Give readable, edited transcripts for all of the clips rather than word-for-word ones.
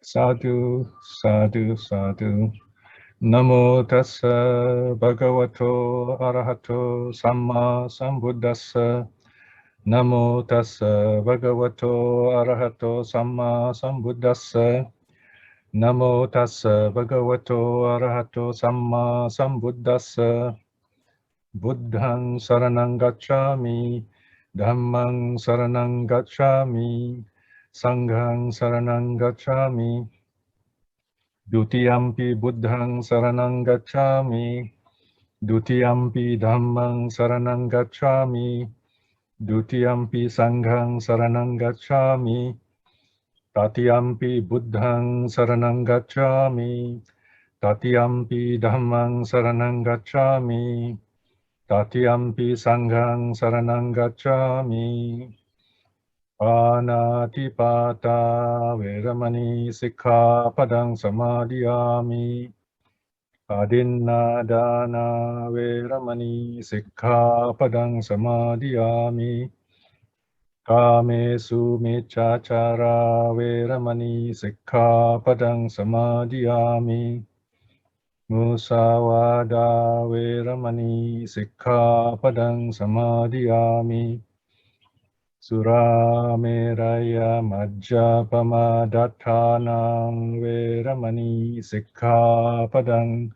Sadhu, sadhu, sadhu. Namo tassa bhagavato arahato samma sambuddhassa. Namo tassa bhagavato arahato samma sambuddhassa. Namo tassa bhagavato arahato samma sambuddhassa. Buddhang saranang gacchami, dhammang saranang gacchami, sanghang saranang gacchami. Dutiyampi buddhang saranang gacchami, dutiyampi dhammang saranang gacchami, dutiyampi sanghang saranang gacchami, tatiyampi buddhang saranang gacchami, tatiyampi dhammang saranang gacchami, tatiyampi sanghang saranang gacchami. Panatipata veramani sikkhapadang samadhiyami. Adinadana veramani sikkhapadang samadhiyami. Kamesu miccachara veramani sikkhapadang samadhiyami. Musawada veramani sikkhapadang samadhiyami. Surameraya majjapama dattanang veramani sikkhapadang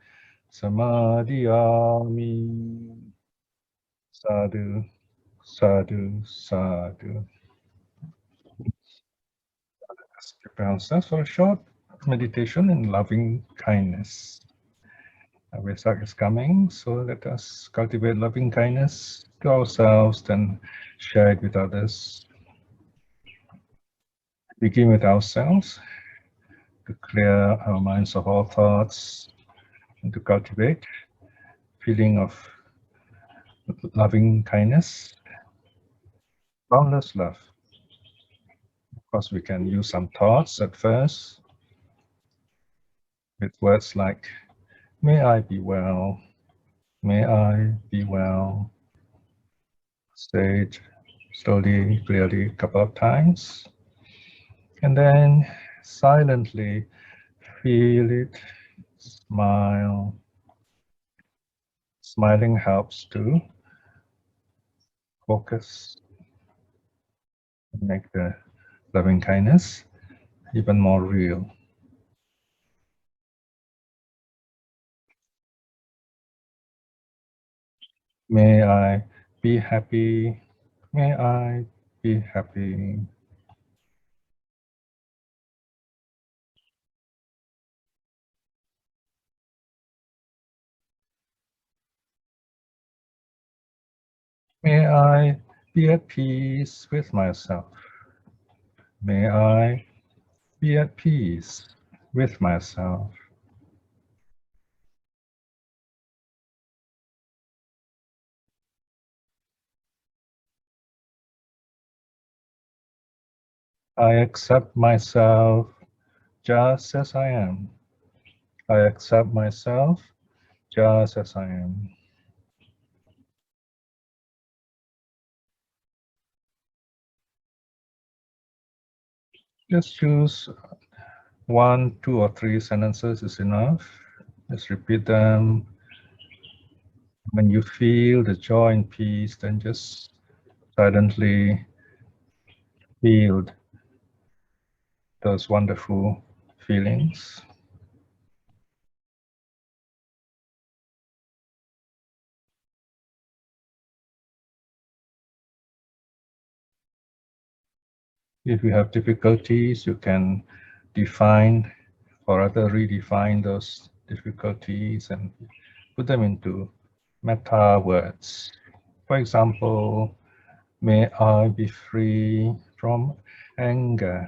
samadhiyami. Sadhu, sadhu, sadhu. Let's prepare ourselves for a short meditation in loving kindness. Vesak is coming, so let us cultivate loving kindness to ourselves, then share it with others. Begin with ourselves to clear our minds of all thoughts and to cultivate feeling of loving kindness, boundless love. Of course, we can use some thoughts at first with words like, may I be well, may I be well. Say it slowly, clearly a couple of times. And then silently feel it, smile. Smiling helps to focus, make the loving kindness even more real. May I be happy, may I be happy. May I be at peace with myself. May I be at peace with myself. I accept myself just as I am. I accept myself just as I am. Just choose 1, 2, or 3 sentences is enough. Just repeat them. When you feel the joy and peace, then just silently feel those wonderful feelings. If you have difficulties, you can define or rather redefine those difficulties and put them into metta words. For example, may I be free from anger.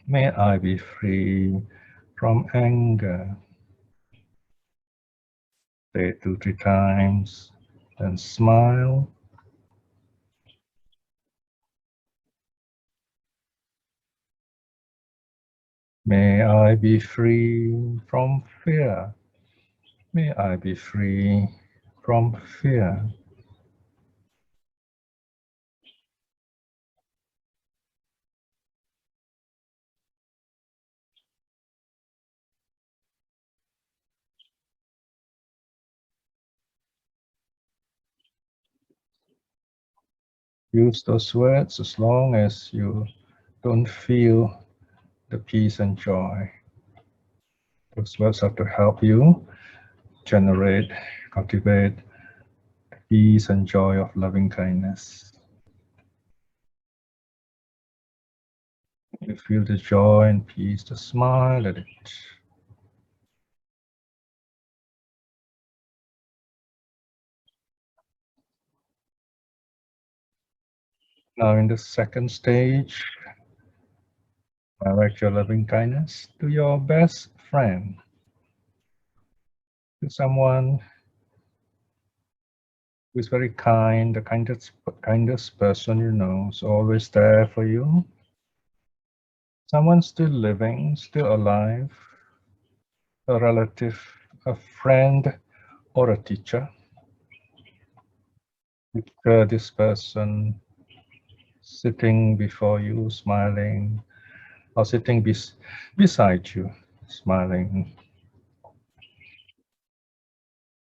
May I be free from anger. Say it 2, 3 times, then smile. May I be free from fear. May I be free from fear. Use those words as long as you don't feel the peace and joy. Those words have to help you generate, cultivate peace and joy of loving kindness. You feel the joy and peace, just smile at it. Now in the second stage, direct your loving kindness to your best friend, to someone who is very kind, the kindest person you know, is always there for you. Someone still living, still alive, a relative, a friend, or a teacher. Picture this person sitting before you, smiling, or sitting beside you, smiling.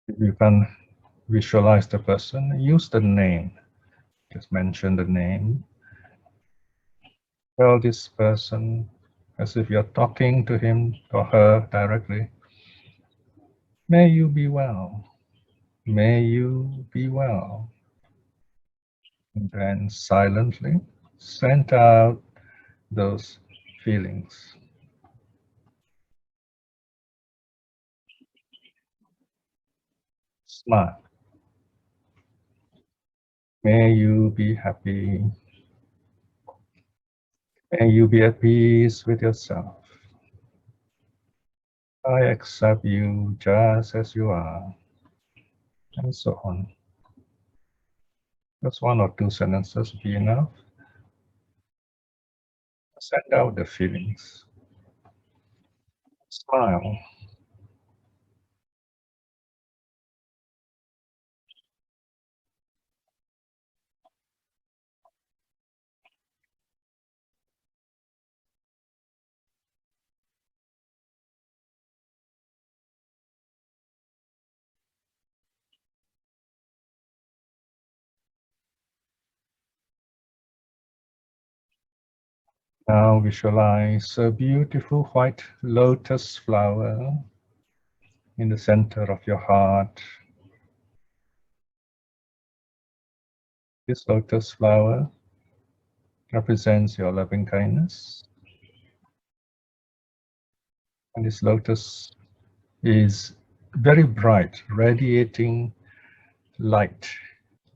If you can visualize the person, use the name. Just mention the name. Tell this person as if you're talking to him or her directly. May you be well. May you be well. And then silently send out those feelings. Smile. May you be happy. May you be at peace with yourself. I accept you just as you are, and so on. Just one or two sentences be enough. Send out the feelings. Smile. Now visualize a beautiful white lotus flower in the center of your heart. This lotus flower represents your loving kindness. And this lotus is very bright, radiating light,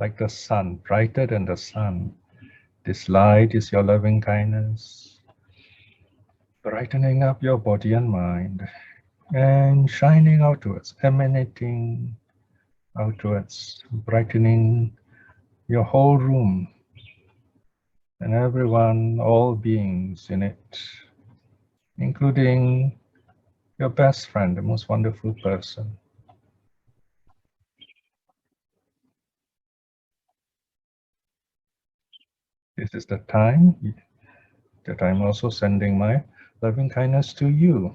like the sun, brighter than the sun. This light is your loving kindness, brightening up your body and mind, and shining outwards, emanating outwards, brightening your whole room and everyone, all beings in it, including your best friend, the most wonderful person. This is the time that I'm also sending my loving kindness to you.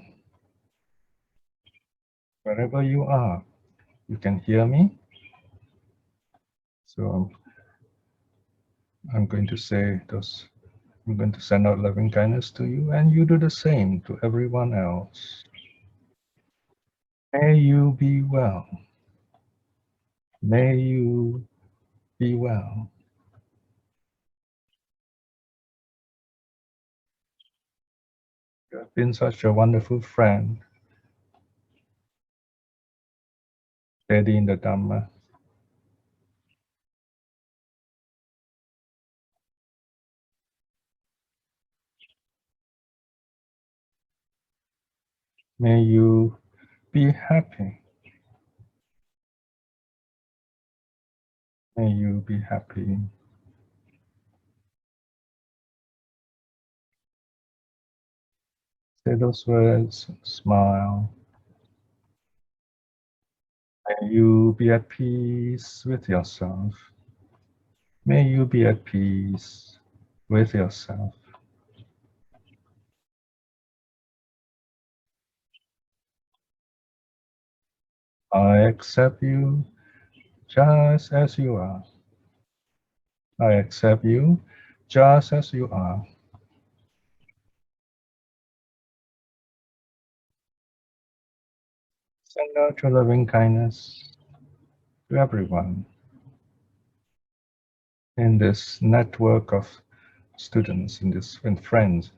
Wherever you are, you can hear me. So I'm going to say those, I'm going to send out loving kindness to you, and you do the same to everyone else. May you be well. May you be well. You have been such a wonderful friend, steady in the Dhamma. May you be happy. May you be happy. Say those words, smile. May you be at peace with yourself. May you be at peace with yourself. I accept you just as you are. I accept you just as you are. Send out your loving kindness to everyone in this network of students, in friends.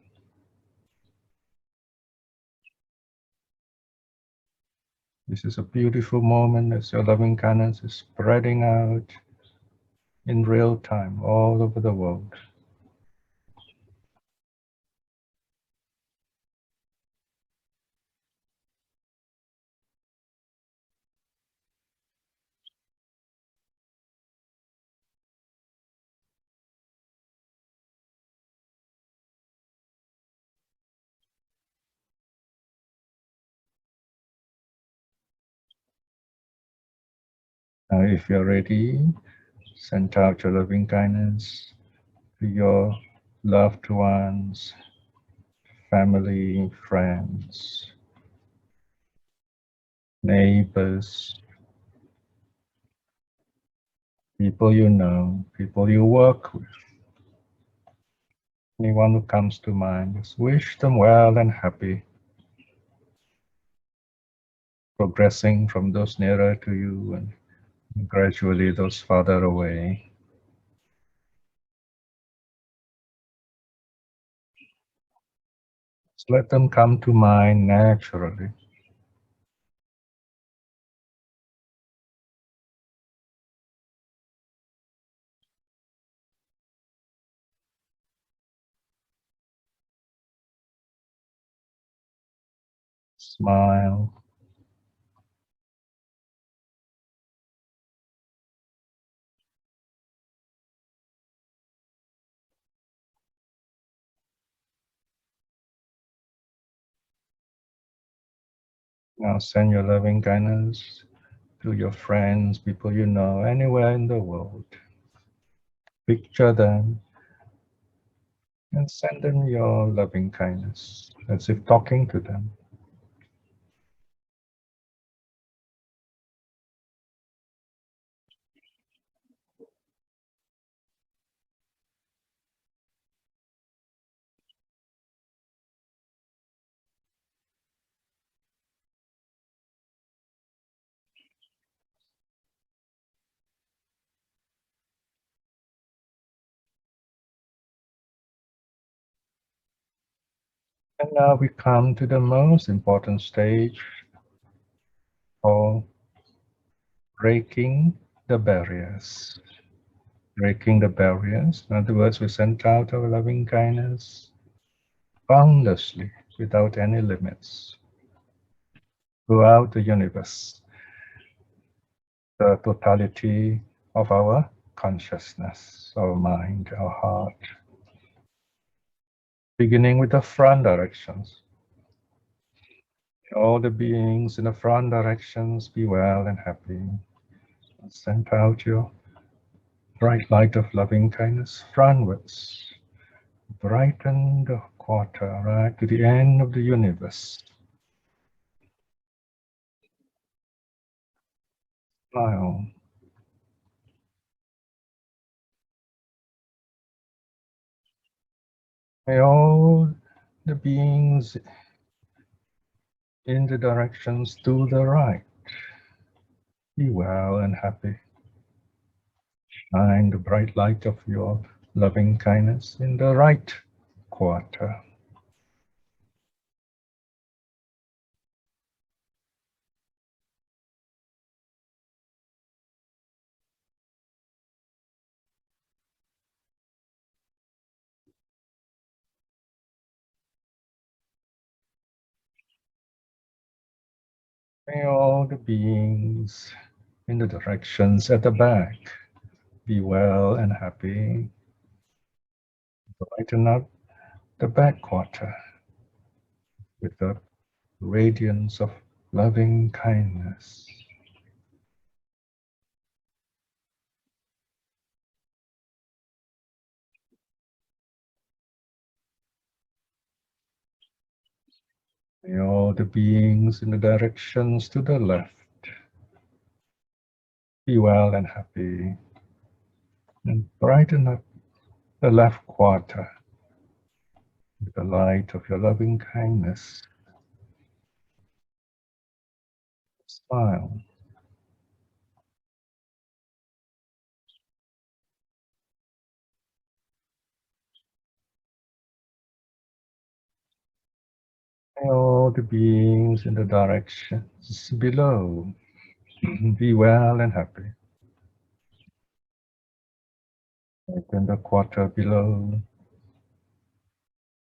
This is a beautiful moment as your loving kindness is spreading out in real time all over the world. Now, if you're ready, send out your loving kindness to your loved ones, family, friends, neighbors, people you know, people you work with. Anyone who comes to mind, just wish them well and happy, progressing from those nearer to you and gradually those farther away. Just let them come to mind naturally. Smile. Now send your loving kindness to your friends, people you know, anywhere in the world. Picture them and send them your loving kindness as if talking to them. And now we come to the most important stage called breaking the barriers. Breaking the barriers. In other words, we send out our loving kindness boundlessly, without any limits, throughout the universe, the totality of our consciousness, our mind, our heart, beginning with the front directions. All the beings in the front directions be well and happy. Send out your bright light of loving kindness frontwards. Brighten the quarter right to the end of the universe. Smile. May all the beings in the directions to the right be well and happy. Shine the bright light of your loving kindness in the right quarter. May all the beings in the directions at the back be well and happy. Brighten up the back quarter with the radiance of loving kindness. May all the beings in the directions to the left be well and happy. And brighten up the left quarter with the light of your loving kindness. Smile. May all the beings in the directions below be well and happy. Brighten the quarter below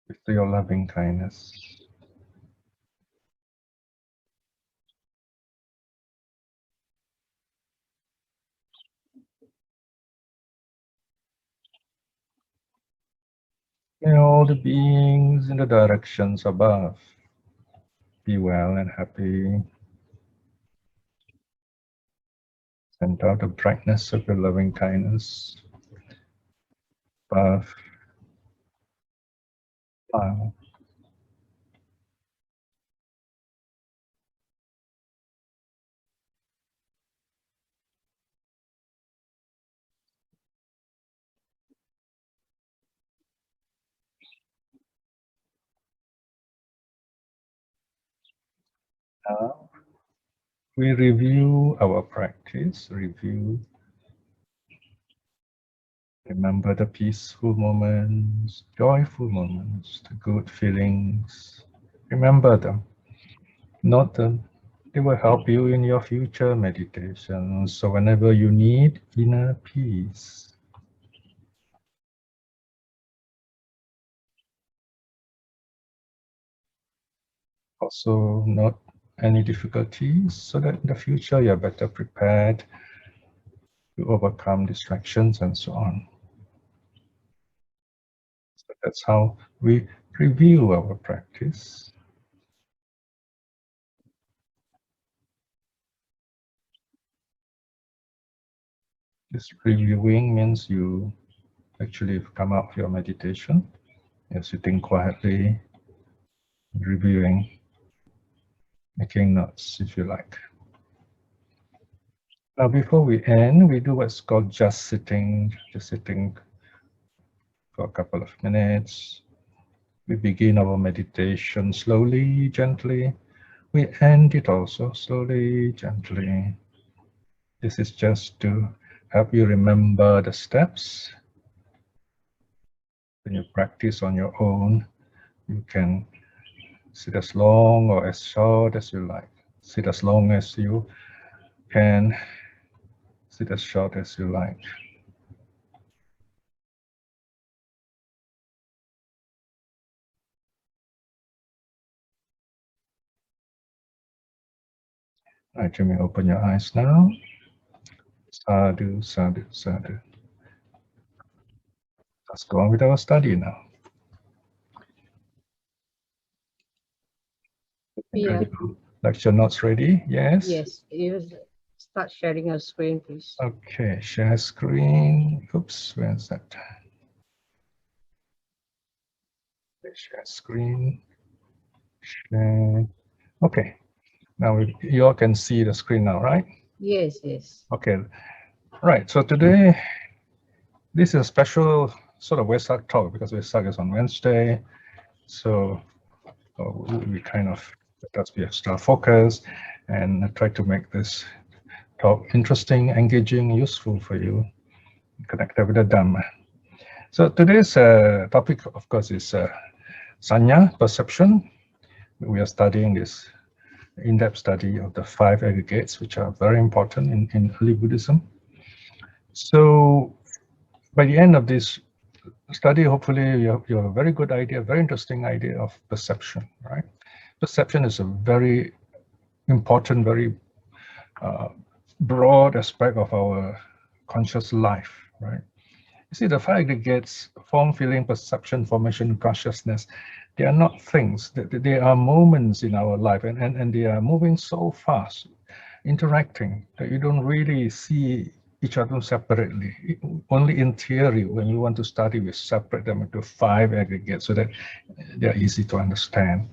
with your loving kindness. May all the beings in the directions above be well and happy. Send out the brightness of your loving kindness above. Smile. Now we review our practice. Remember the peaceful moments, joyful moments, the good feelings. Remember them. Note them. They will help you in your future meditations. So whenever you need inner peace, also note any difficulties so that in the future you're better prepared to overcome distractions and so on. So that's how we review our practice. This reviewing means you actually come out of your meditation. You're sitting quietly, reviewing, making notes if you like. Now, before we end, we do what's called just sitting for a couple of minutes. We begin our meditation slowly, gently. We end it also slowly, gently. This is just to help you remember the steps. When you practice on your own, you can sit as long or as short as you like. Sit as long as you can, sit as short as you like. All right, you may open your eyes now. Sadhu, sadhu, sadhu. Let's go on with our study now. Yeah. Lecture notes ready? Yes? Yes. You start sharing your screen, please. Okay, share screen. Oops, where's that? Share screen. Share. Okay, now you all can see the screen now, right? Yes, yes. Okay, right. So today, this is a special sort of Vesak talk because Vesak is on Wednesday. So we kind of, let's be extra focused and try to make this talk interesting, engaging, useful for you, connected with the Dhamma. So today's topic, of course, is Sanya, perception. We are studying this in-depth study of the 5 aggregates, which are very important in early Buddhism. So by the end of this study, hopefully you have a very good idea, very interesting idea of perception, right? Perception is a very important, very broad aspect of our conscious life, right? You see, the 5 aggregates, form, feeling, perception, formation, consciousness, they are not things. They are moments in our life, and they are moving so fast, interacting, that you don't really see each other separately. Only in theory, when you want to study, we separate them into 5 aggregates so that they're easy to understand.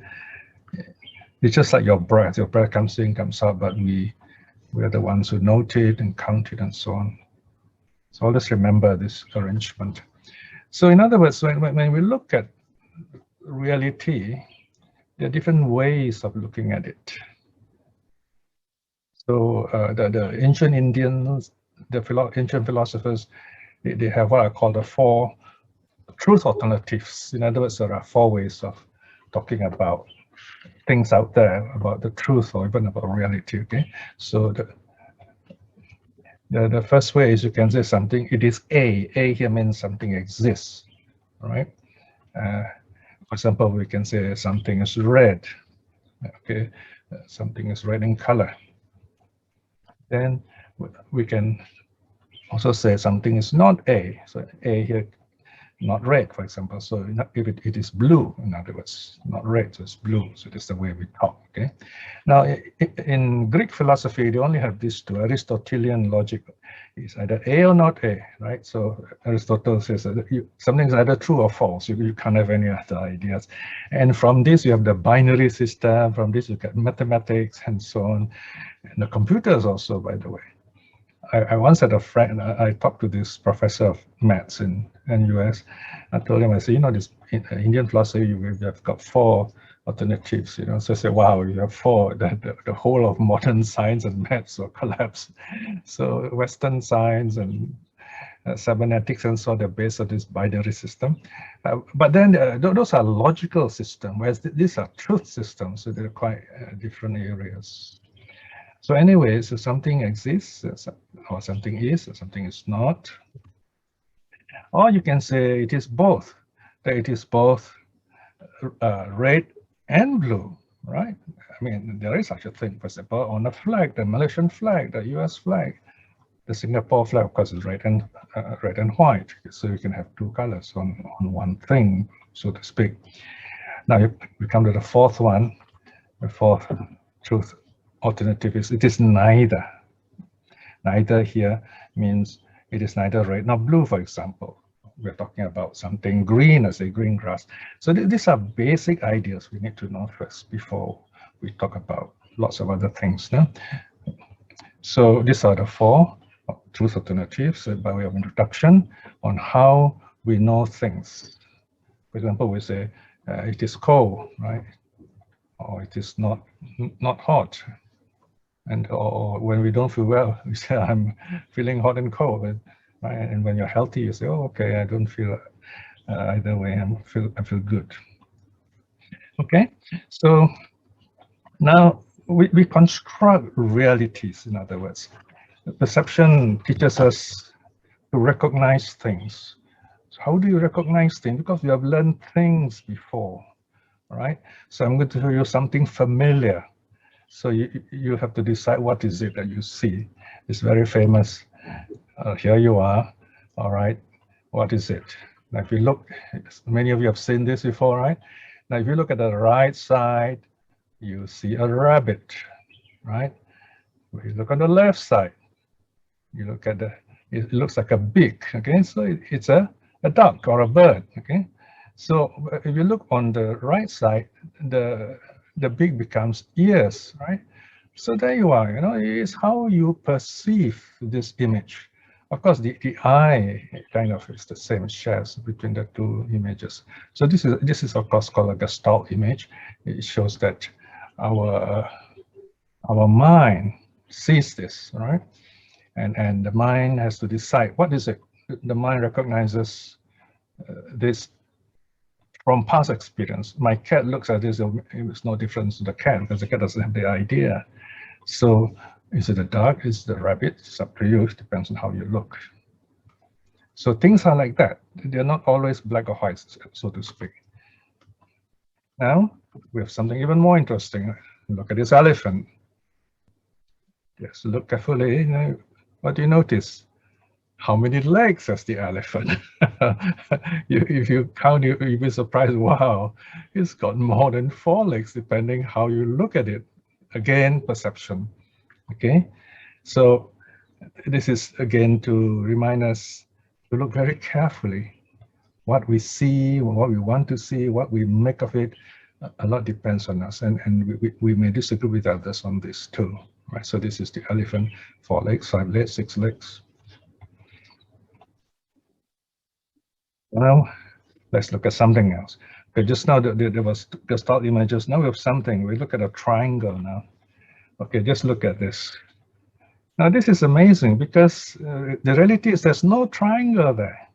It's just like your breath. Your breath comes in, comes out, but we are the ones who note it and count it and so on. So always remember this arrangement. So in other words, when we look at reality, there are different ways of looking at it. So the ancient Indians, ancient philosophers, they have what I call the four truth alternatives. In other words, there are four ways of talking about things out there, about the truth or even about reality. Okay, so the first way is you can say something, it is A. A here means something exists, right? For example, we can say something is red. Okay, something is red in color. Then we can also say something is not A. So A here, not red, for example. So if it is blue, in other words, not red, so it's blue. So that's the way we talk. Okay. Now, in Greek philosophy, they only have these two. Aristotelian logic is either A or not A, right? So Aristotle says that something is either true or false. You can't have any other ideas. And from this, you have the binary system. From this, you get mathematics and so on. And the computers also, by the way. I once had a friend, I talked to this professor of maths in US. I told him, I said, you know, this Indian philosophy, you have got four alternatives, you know. So I said, wow, you have four, the whole of modern science and maths will collapse. So Western science and cybernetics and so on, they're based on this binary system. But then those are logical systems, whereas these are truth systems, so they're quite different areas. So anyway, so something exists, or something is, or something is not. Or you can say it is both, that it is both red and blue, right? I mean, there is such a thing, for example, on a flag, the Malaysian flag, the US flag, the Singapore flag, of course, is red and white. So you can have two colors on one thing, so to speak. Now we come to the fourth one, the fourth truth alternative is it is neither. Neither here means it is neither red nor blue, for example. We're talking about something green, as a green grass. So these are basic ideas we need to know first before we talk about lots of other things. No? So these are the four truth alternatives by way of introduction on how we know things. For example, we say it is cold, right? Or it is not hot. And or when we don't feel well, we say, I'm feeling hot and cold. Right? And when you're healthy, you say, oh, okay, I don't feel either way. I feel good. Okay, so now we construct realities, in other words. Perception teaches us to recognize things. So how do you recognize things? Because we have learned things before, right? So I'm going to show you something familiar. So you have to decide what is it that you see. It's very famous. Here you are. All right. What is it? Now, if you look, many of you have seen this before, right? Now, if you look at the right side, you see a rabbit, right? If you look on the left side, you look at it looks like a beak, okay? So it's a duck or a bird, okay? So if you look on the right side, the beak becomes ears, right? So there you are, you know, it's how you perceive this image. Of course, the eye kind of is the same, shares between the two images. So this is of course called a Gestalt image. It shows that our mind sees this, right? And the mind has to decide what is it. The mind recognizes this from past experience. My cat looks at this, it's no difference to the cat because the cat doesn't have the idea. So is it a duck? Is it a rabbit? It's up to you. It depends on how you look. So things are like that. They're not always black or white, so to speak. Now we have something even more interesting. Look at this elephant. Yes, look carefully. Now, what do you notice? How many legs has the elephant? If you count, you'll be surprised. Wow, it's got more than 4 legs, depending how you look at it. Again, perception. Okay, so this is again to remind us to look very carefully. What we see, what we want to see, what we make of it, a lot depends on us, and we may disagree with others on this too. Right? So this is the elephant: 4 legs, 5 legs, 6 legs. Now, let's look at something else. Okay, just now there was the stock images. Now we have something. We look at a triangle now. Okay, just look at this. Now this is amazing because the reality is there's no triangle there.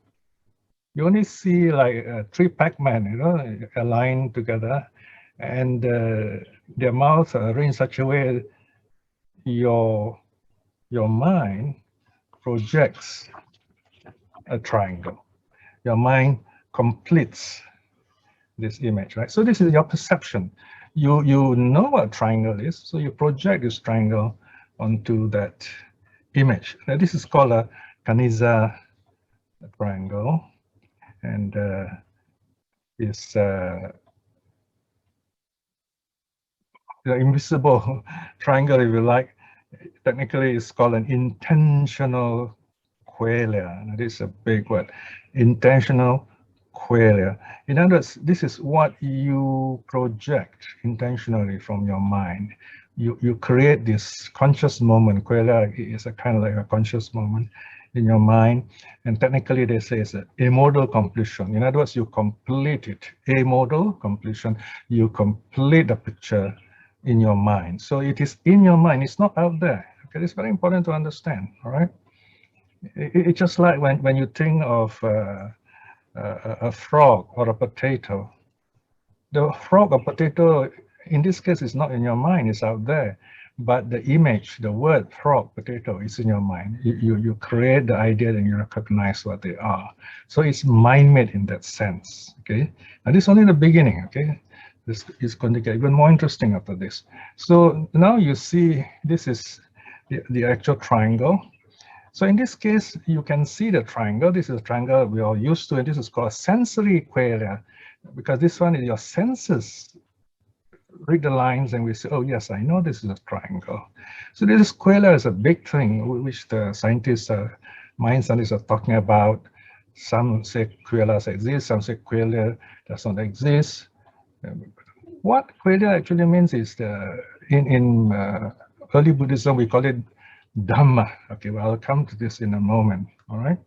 You only see like three Pac-Man, you know, aligned together, and their mouths are arranged in such a way your mind projects a triangle. Your mind completes this image, right? So this is your perception. You know what a triangle is, so you project this triangle onto that image. Now this is called a Kaniza triangle, and is the invisible triangle, if you like. Technically, it's called an intentional qualia. Now, this is a big word. Intentional qualia. In other words, this is what you project intentionally from your mind. You create this conscious moment. Qualia is a kind of like a conscious moment in your mind, and technically they say it's an amodal completion. In other words, you complete it. Amodal completion. You complete the picture in your mind. So it is in your mind. It's not out there. Okay, it's very important to understand. All right. It's just like when you think of a frog or a potato. The frog or potato, in this case, is not in your mind, it's out there. But the image, the word frog, potato is in your mind. You create the idea and you recognize what they are. So it's mind-made in that sense, okay? And this is only the beginning, okay? This is going to get even more interesting after this. So now you see, this is the actual triangle. So in this case, you can see the triangle. This is a triangle we are used to, and this is called sensory qualia, because this one is your senses read the lines and we say, oh yes, I know this is a triangle. So this qualia is a big thing which the scientists, mind scientists are talking about. Some say qualia exist, some say qualia does not exist. What qualia actually means is in early Buddhism, we call it Dhamma. Okay, well, I'll come to this in a moment, all right?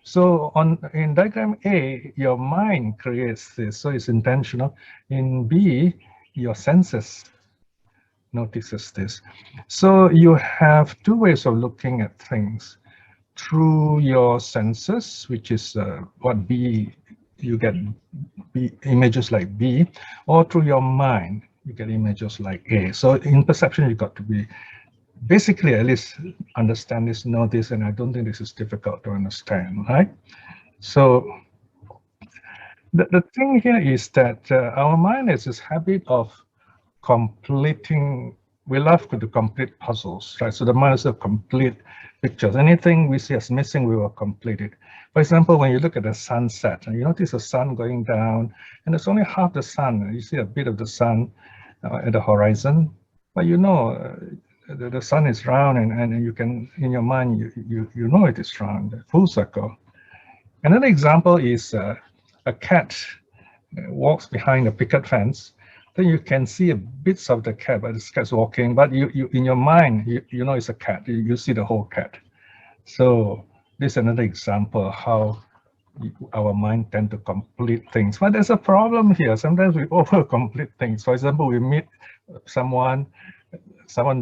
So in diagram A, your mind creates this, so it's intentional. In B, your senses notices this. So you have two ways of looking at things. Through your senses, which is what B, you get B, images like B, or through your mind, you get images like A. So in perception, you got to be basically at least understand this, know this, and I don't think this is difficult to understand, right? So the thing here is that our mind has this habit of completing. We love to complete puzzles, right? So the mind is a complete pictures. Anything we see as missing, we will complete it. For example, when you look at the sunset, and you notice the sun going down, and it's only half the sun. You see a bit of the sun at the horizon, but you know the sun is round, and you can, in your mind, you know it is round, full circle. Another example is a cat walks behind a picket fence. Then you can see bits of the cat, but the cat's walking. But you in your mind, you know it's a cat. You see the whole cat. So this is another example how our mind tend to complete things. But there's a problem here. Sometimes we over-complete things. For example, we meet someone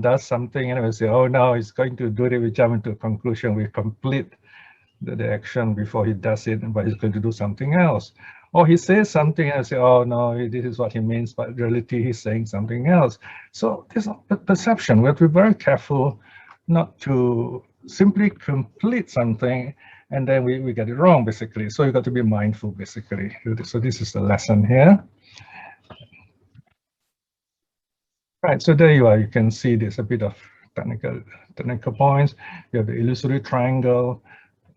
does something, and we say, oh no, he's going to do it. We jump into a conclusion. We complete the action before he does it, but he's going to do something else. Or he says something and I say, oh no, this is what he means, but in reality he's saying something else. So this perception, we have to be very careful not to simply complete something and then we get it wrong, basically. So you got to be mindful, basically. So this is the lesson here. Right, so there you are. You can see there's a bit of technical points. You have the illusory triangle.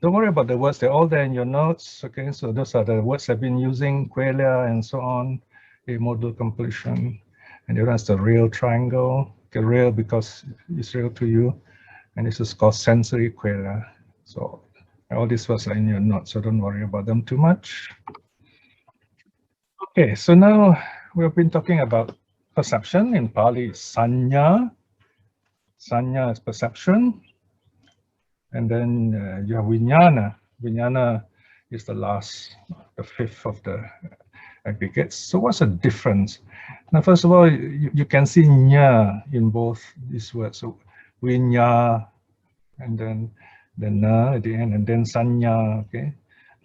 Don't worry about the words, they're all there in your notes. Okay, so those are the words I've been using, qualia and so on, amodal completion. And the other is the real triangle. Okay, real because it's real to you. And this is called sensory qualia. So all these words are in your notes, so don't worry about them too much. Okay, so now we've been talking about perception. In Pali, sanya. Sanya is perception. And then you have vijnana. Vijnana is the last, the fifth of the aggregates. So what's the difference? Now, first of all, you can see nya in both these words. So we nya, and then the na at the end, and then sanya, okay?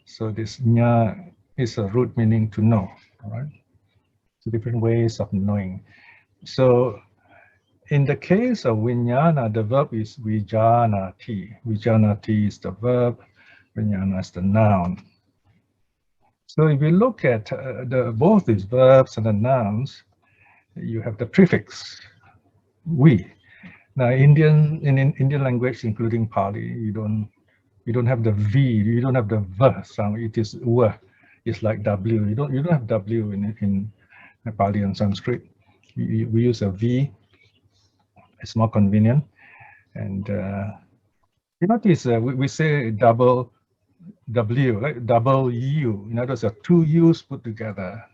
So this nya is a root meaning to know, all right? So different ways of knowing. So in the case of vijnana, the verb is vijanati. Vijanati is the verb, vijnana is the noun. So if you look at both these verbs and the nouns, you have the prefix we. Now, in Indian language, including Pali, you don't have the v, you don't have the v sound. It is w. It's like w. You don't have w in Pali and Sanskrit. We use a v. It's more convenient. And you notice we say double w, like double u. In other words, two u's put together,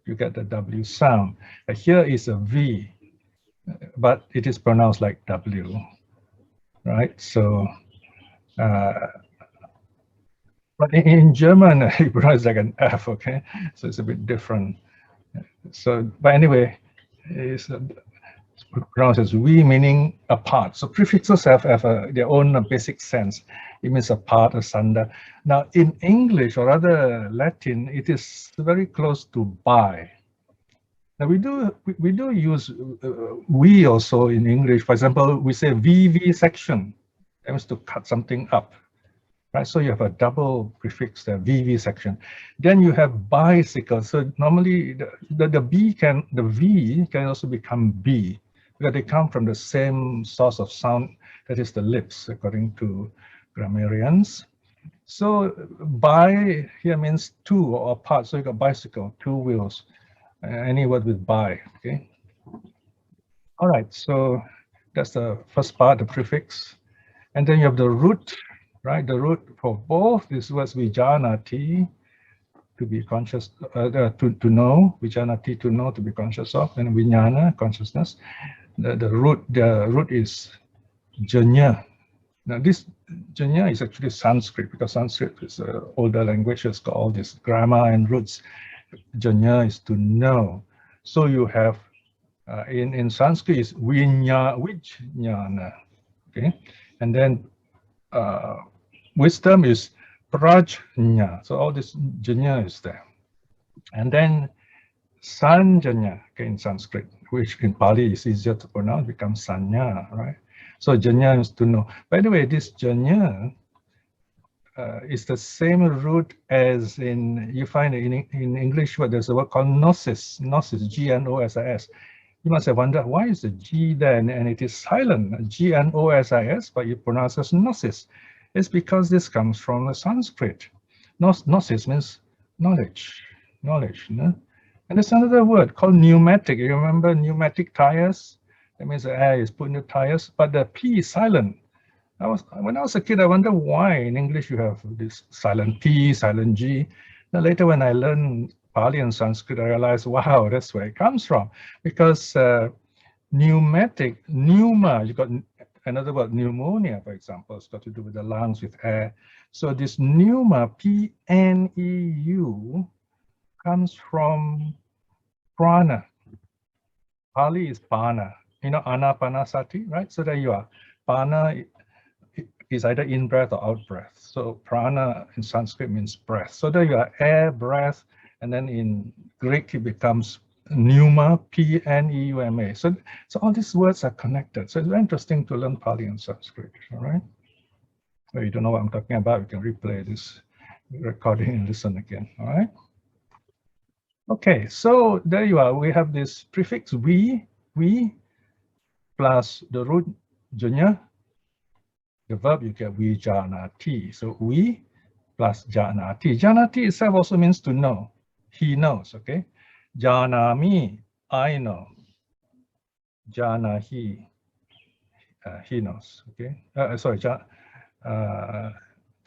you get the w sound. Here is a v, but it is pronounced like w, right? So, but in German, it pronounces like an f, okay? So it's a bit different. So, but anyway, it's pronounced as we, meaning apart. So prefixes have their own basic sense. It means apart, asunder. Now in English or other Latin, it is very close to by. Now we do use we also in English. For example, we say vivisection. That means to cut something up. Right, so you have a double prefix there, vivisection. Then you have bicycle. So normally the V can also become B, because they come from the same source of sound, that is the lips, according to grammarians. So bi here means two or apart. So you got bicycle, two wheels, any word with bi, okay? All right, so that's the first part, the prefix. And then you have the root, right? The root for both these words, vijanati, to be conscious, to know, vijanati, to know, to be conscious of, and vijnana, consciousness. The root is janya. Now this janya is actually Sanskrit, because Sanskrit is an older language. It's got all this grammar and roots. Janya is to know. So you have in Sanskrit is vijnana, okay, and then wisdom is prajna. So all this janya is there. And then sanjanya, okay, in Sanskrit, which in Pali is easier to pronounce, becomes sanya, right? So janya is to know. By the way, this janya is the same root as you find in English word, there's a word called gnosis, G-N-O-S-I-S. You must have wondered, why is the G there and it is silent, G-N-O-S-I-S, but you pronounce as gnosis. It's because this comes from the Sanskrit. Gnosis means knowledge, no? And there's another word called pneumatic. You remember pneumatic tires? That means the air is put in the tires, but the P is silent. When I was a kid, I wonder why in English you have this silent P, silent G. Then later when I learned Pali and Sanskrit, I realized, wow, that's where it comes from. Because pneumatic, pneuma, you got another word, pneumonia, for example, it's got to do with the lungs, with air. So this pneuma, P-N-E-U, comes from prana. Pali is pana. You know, anapanasati, right? So there you are. Pana is either in breath or out breath. So prana in Sanskrit means breath. So there you are, air, breath, and then in Greek it becomes pneuma, P-N-E-U-M-A. So all these words are connected. So it's very interesting to learn Pali and Sanskrit, all right? If you don't know what I'm talking about, you can replay this recording and listen again, all right? Okay, so there you are. We have this prefix we plus the root janya. The verb you get vijanati. So we plus janati. Janati itself also means to know. He knows, okay? Janami, I know. Janahi, he knows, okay? Sorry,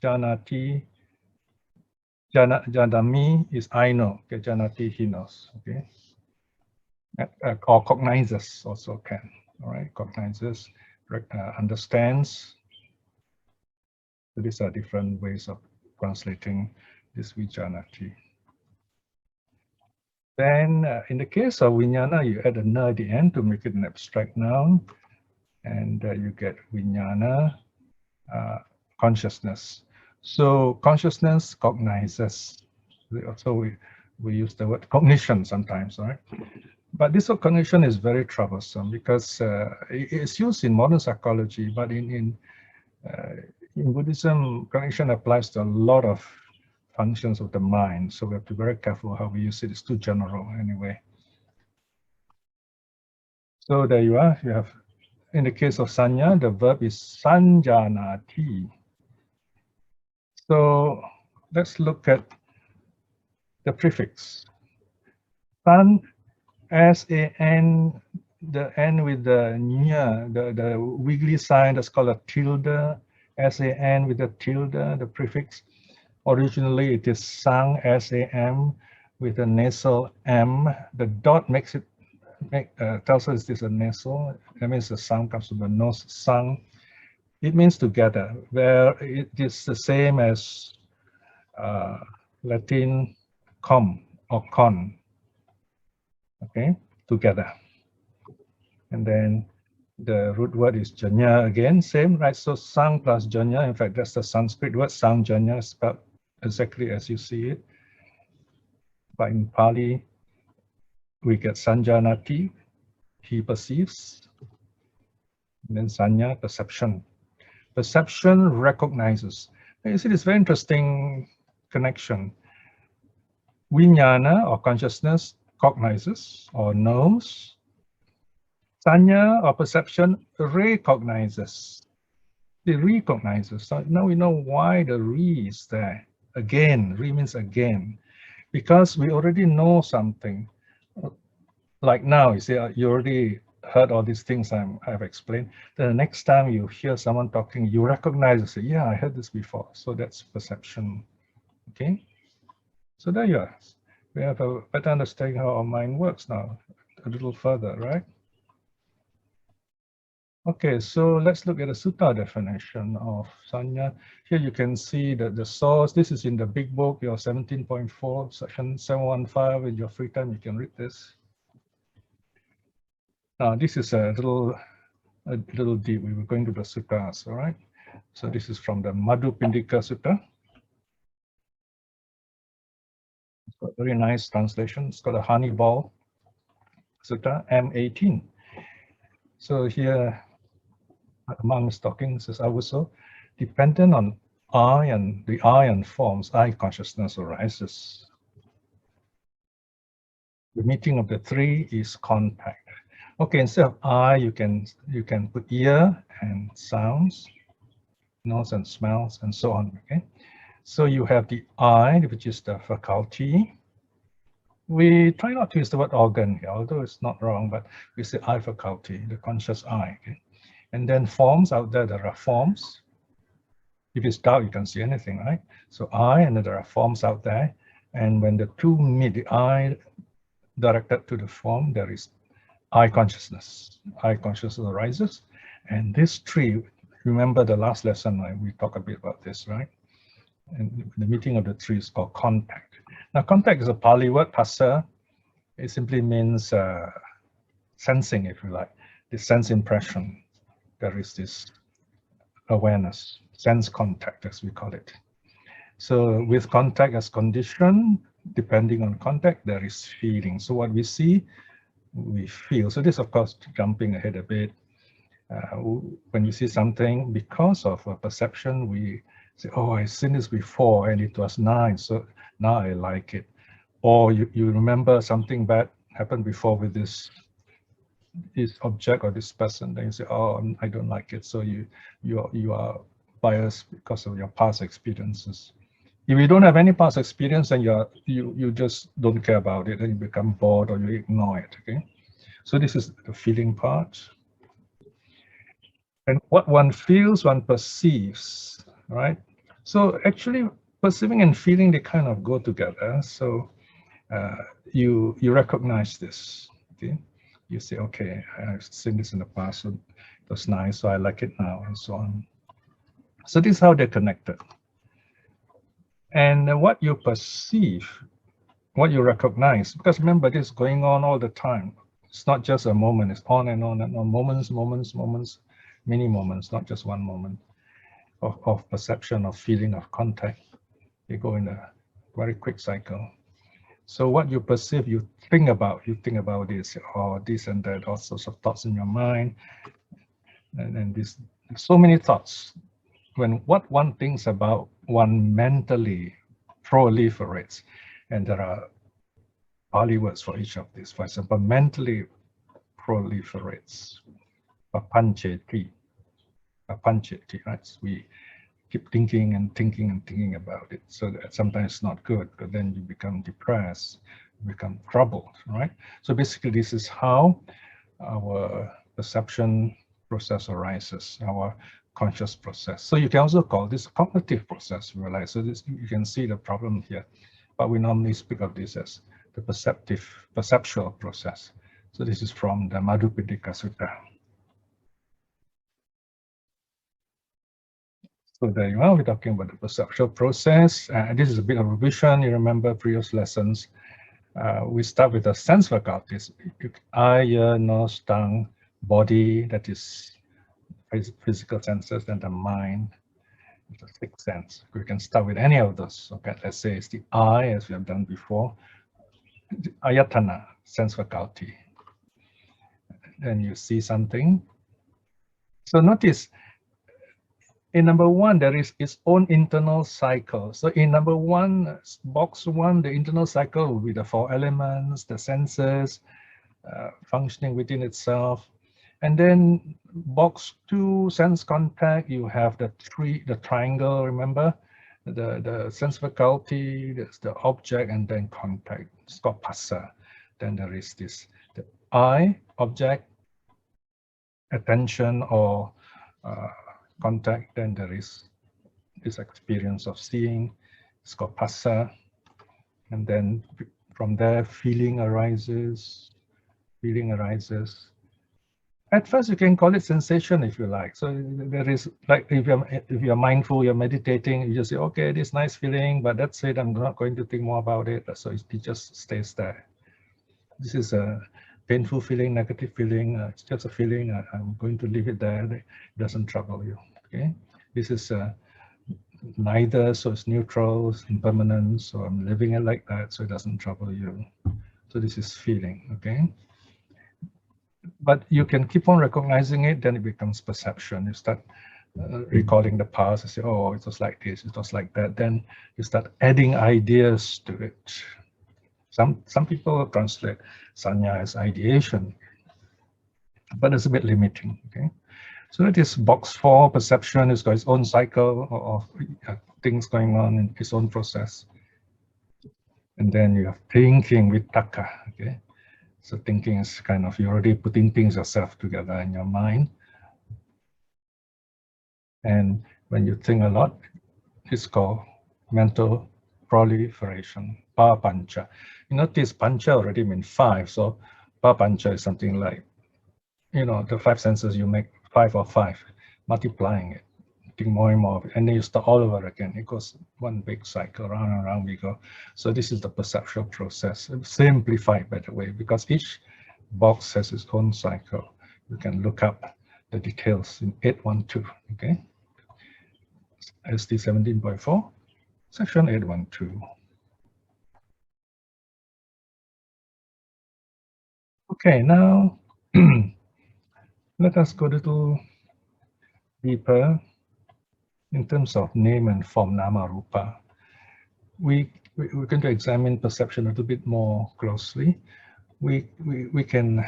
janati, janami is I know. Okay, janati, he knows, okay? Or cognizes also can, all right? Cognizes, understands. So these are different ways of translating this Vijnanati. Then in the case of Vijnana, you add a na at the end to make it an abstract noun, and you get Vijnana, consciousness. So consciousness cognizes. So we use the word cognition sometimes, right? But this word cognition is very troublesome because it's used in modern psychology, but in Buddhism, cognition applies to a lot of functions of the mind. So we have to be very careful how we use it. It's too general anyway. So there you are. You have, in the case of sanya, the verb is sanjanati. So let's look at the prefix. San, S-A-N, the N with the nya, the wiggly sign, that's called a tilde. S-A-N with the tilde, the prefix. Originally, it is sang, S-A-M, with a nasal M. The dot makes it, tells us this is a nasal. That means the sound comes from the nose, sang. It means together, where it is the same as Latin com or con, okay, together. And then the root word is janya again, same, right? So sang plus janya, in fact, that's the Sanskrit word, sang janya, spelled exactly as you see it. But in Pali, we get sanjanati, he perceives. And then sanya, perception. Perception recognizes. And you see this very interesting connection. Vijnana or consciousness cognizes or knows. Sanya or perception recognizes. It recognizes. So now we know why the re is there. Again, re means again. Because we already know something. Like now, you see, you already heard all these things I've explained. Then the next time you hear someone talking, you recognize and say, yeah, I heard this before. So that's perception. Okay. So there you are. We have a better understanding how our mind works now, a little further, right? Okay, so let's look at the sutta definition of sanya. Here you can see that the source, this is in the big book, your 17.4, section 715. In your free time, you can read this. Now, this is a little deep. We were going to the suttas, all right? So this is from the Madhupindika Sutta. It's got a very nice translation. It's got a honey ball sutta, M18. So here, the monk is talking, says, Avuso, dependent on I and the I and forms, I consciousness arises. The meeting of the three is contact. Okay, instead of I, you can put ear and sounds, nose and smells, and so on. Okay, so you have the I, which is the faculty. We try not to use the word organ here, although it's not wrong, but we say I faculty, the conscious I. Okay? And then forms out there are forms. If it's dark, you can see anything, right? So I, and then there are forms out there. And when the two meet, the I directed to the form, there is I consciousness. I consciousness arises. And this tree, remember the last lesson, right? We talked a bit about this, right? And the meeting of the three is called contact. Now, contact is a Pali word, phassa. It simply means sensing, if you like, the sense impression. There is this awareness, sense contact, as we call it. So with contact as condition, depending on contact, there is feeling. So what we see, we feel. So this, of course, jumping ahead a bit. When we see something, because of a perception, we say, oh, I've seen this before and it was nice, so now I like it. Or you remember something bad happened before with this object or this person, then you say, oh, I don't like it. So you are biased because of your past experiences. If you don't have any past experience, then you just don't care about it, and you become bored or you ignore it. Okay, so this is the feeling part. And what one feels, one perceives, right? So actually, perceiving and feeling, they kind of go together. So you recognize this. Okay, you say, okay, I've seen this in the past, so it was nice, so I like it now, and so on. So this is how they're connected. And what you perceive, what you recognize, because remember, this is going on all the time. It's not just a moment, it's on and on and on, moments, many moments, not just one moment of perception, of feeling, of contact. You go in a very quick cycle. So what you perceive, you think about this or this and that, all sorts of thoughts in your mind. And this, so many thoughts. When what one thinks about, one mentally proliferates. And there are Pali words for each of these. For example, mentally proliferates. Papancheti. Papancheti, right? We keep thinking and thinking and thinking about it. So that sometimes it's not good, but then you become depressed, you become troubled, right? So basically, this is how our perception process arises, our conscious process. So you can also call this cognitive process, realize. So this, you can see the problem here, but we normally speak of this as the perceptual process. So this is from the Madhupindika Sutta. So there you are, we're talking about the perceptual process. This is a bit of revision. You remember previous lessons. We start with the sense faculties. Eye, ear, nose, tongue, body, that is physical senses, and the mind, the sixth sense. We can start with any of those. Okay, let's say it's the eye, as we have done before. The ayatana, sense faculty. Then you see something. So notice, in number one, there is its own internal cycle. So in number one, box one, the internal cycle will be the four elements, the senses, functioning within itself. And then box two, sense contact, you have the triangle, remember? The sense faculty, there's the object, and then contact. It's called phassa. Then there is this, the eye, object, attention, or contact. Then there is this experience of seeing. It's called phassa. And then from there, feeling arises. At first, you can call it sensation if you like. So there is, like, if you're mindful, you're meditating, you just say, okay, this nice feeling, but that's it. I'm not going to think more about it. So it just stays there. This is a painful feeling, negative feeling. It's just a feeling. I'm going to leave it there. It doesn't trouble you. Okay. This is neither, so it's neutral, it's impermanent. So I'm living it like that, so it doesn't trouble you. So this is feeling. Okay. But you can keep on recognizing it, then it becomes perception. You start recalling the past and say, oh, it was like this, it was like that. Then you start adding ideas to it. Some people translate sanya as ideation, but it's a bit limiting. Okay, so that is box four. Perception has got its own cycle of things going on in its own process. And then you have thinking with vitakka. Okay. So thinking is kind of, you're already putting things yourself together in your mind. And when you think a lot, it's called mental proliferation, papancha. You notice pancha already means five. So papancha is something like, you know, the five senses, you make five or five, multiplying it, think more and more of it, and then you start all over again. It goes one big cycle, round and round we go. So this is the perceptual process, simplified by the way, because each box has its own cycle. You can look up the details in 812, okay? ST 17.4, section 812. Okay, now let us go a little deeper in terms of name and form, nama rupa. We're going to examine perception a little bit more closely. We can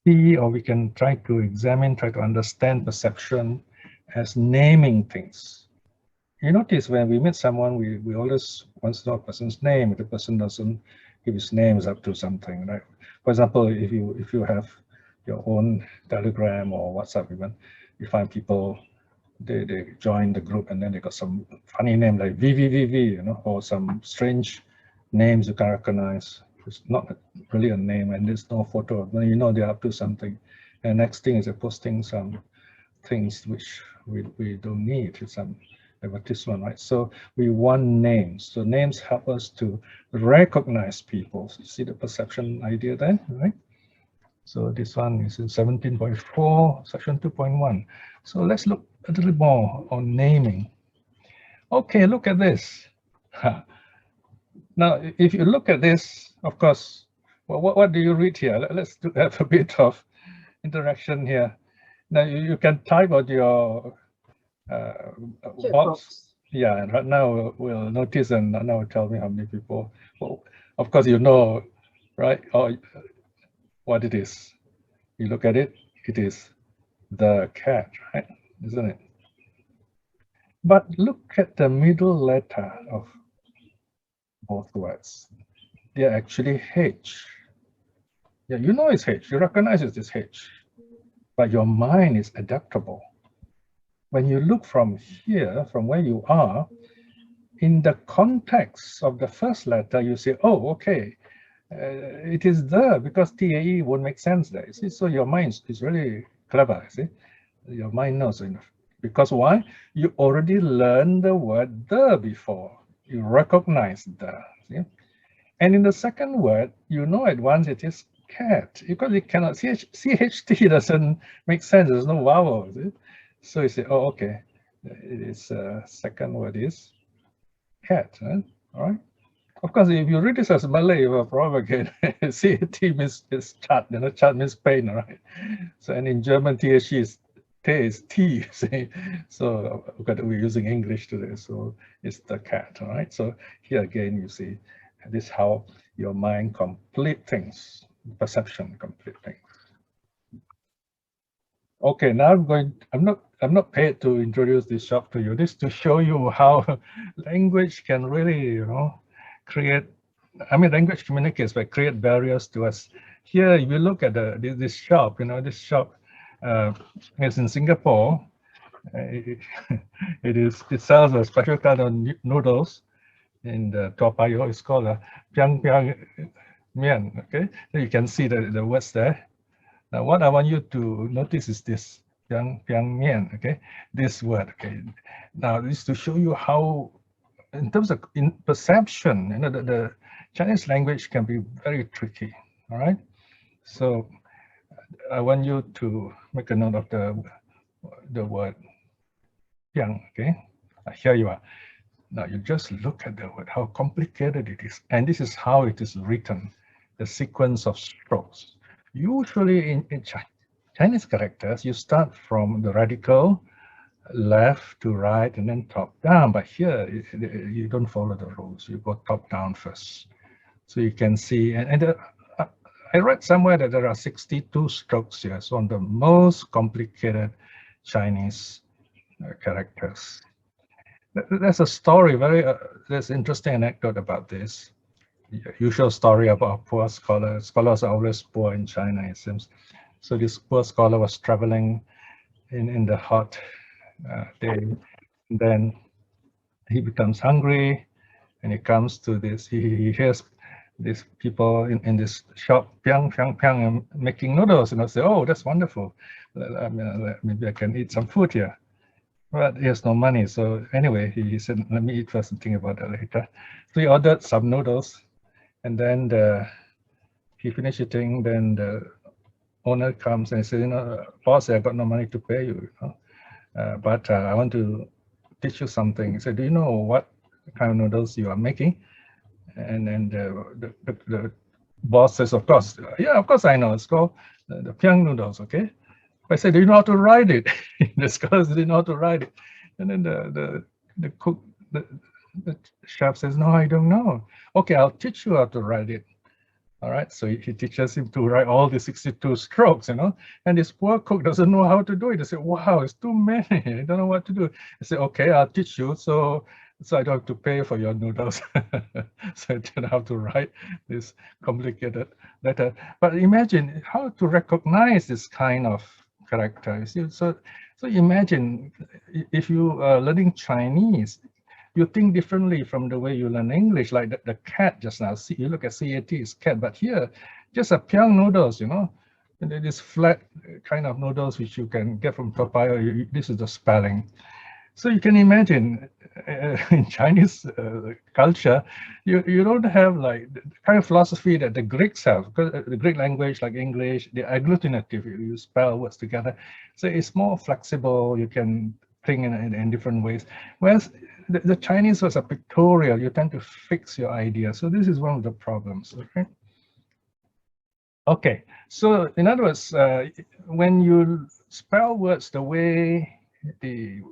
see, or we can try to examine, try to understand perception as naming things. You notice when we meet someone, we always want to know a person's name. If the person doesn't give his name, is up to something, right? For example, if you have your own Telegram or WhatsApp even, you find people, they join the group and then they got some funny name like VVVV, you know, or some strange names you can recognize. It's not really a name and there's no photo of them. You know they're up to something. And next thing is they're posting some things which we don't need. Some advertisement, right? So we want names. So names help us to recognize people. So you see the perception idea there, right? So this one is in 17.4, section 2.1. So let's look a little more on naming. Okay, look at this. Now, if you look at this, of course, well, what do you read here? Let's have a bit of interaction here. Now, you can type out your box. Yeah, and right now we'll notice, and now tell me how many people. Well, of course, you know, right? Or what it is. You look at it, it is the cat, right? Isn't it? But look at the middle letter of both words. They're actually H. Yeah, you know it's H. You recognize it's H. But your mind is adaptable. When you look from here, from where you are, in the context of the first letter, you say, oh, okay, it is the, because TAE won't make sense there. You see? So your mind is really clever. See? Your mind knows enough. Because why? You already learned the word the before. You recognize the. See? And in the second word, you know at once it is cat, because it cannot, CHT doesn't make sense. There's no vowel. See? So you say, oh, okay, it is second word is cat. Huh? All right. Of course, if you read this as Malay, you will probably get CAT means is chat, you know, chat means pain, right? So, and in German, THE is T is T, see? So we're using English today, so it's the cat, all right? So here again, you see, this is how your mind complete things, perception complete things. Okay, now I'm not paid to introduce this shop to you. This is to show you how language can really, you know, create, I mean, language communicates, but create barriers to us. Here, if you look at this shop, you know, this shop is in Singapore. It sells a special kind of noodles in the Toa Payoh. It's called a Piang Piang Mian. Okay, so you can see the words there. Now, what I want you to notice is this Piang Piang Mian. Okay, this word. Okay, now this is to show you how, in terms of perception, you know, the Chinese language can be very tricky. All right, so I want you to make a note of the word Piang. Okay, here you are. Now you just look at the word, how complicated it is, and this is how it is written. The sequence of strokes. Usually in Chinese characters, you start from the radical left to right and then top down. But here, you don't follow the rules. You go top down first. So you can see, and I read somewhere that there are 62 strokes here. So on the most complicated Chinese characters. There's a story, there's interesting anecdote about this. Usual story about poor scholars. Scholars are always poor in China, it seems. So this poor scholar was traveling in the hot day. And then he becomes hungry, and he comes to this. He hears these people in this shop, piang piang piang, making noodles, and I say, "Oh, that's wonderful. Maybe I can eat some food here." But he has no money, so anyway, he said, "Let me eat first and think about that later." So he ordered some noodles. And then he finished eating, then the owner comes and says, you know, boss, I got no money to pay you, but I want to teach you something. He said, do you know what kind of noodles you are making? And then the boss says, of course, yeah, of course I know. It's called the Piang noodles, okay? I said, do you know how to write it? The scholars didn't know how to write it. And then the cook, the chef says, no, I don't know. Okay, I'll teach you how to write it. All right, so he teaches him to write all the 62 strokes, you know, and this poor cook doesn't know how to do it. They say, wow, it's too many. I don't know what to do. I say, okay, I'll teach you. So I don't have to pay for your noodles. So I don't have to write this complicated letter. But imagine how to recognize this kind of character. You see, so imagine if you are learning Chinese, you think differently from the way you learn English, like the cat just now. See, you look at CAT, it's cat, but here, just a piang noodles, you know, and this flat kind of noodles which you can get from Toa Payoh. This is the spelling. So you can imagine in Chinese culture, you don't have like the kind of philosophy that the Greeks have, because the Greek language, like English, the agglutinative, you spell words together. So it's more flexible. You can think in different ways. Whereas the Chinese was a pictorial. You tend to fix your idea. So this is one of the problems. Okay. Okay. So in other words, when you spell words the way the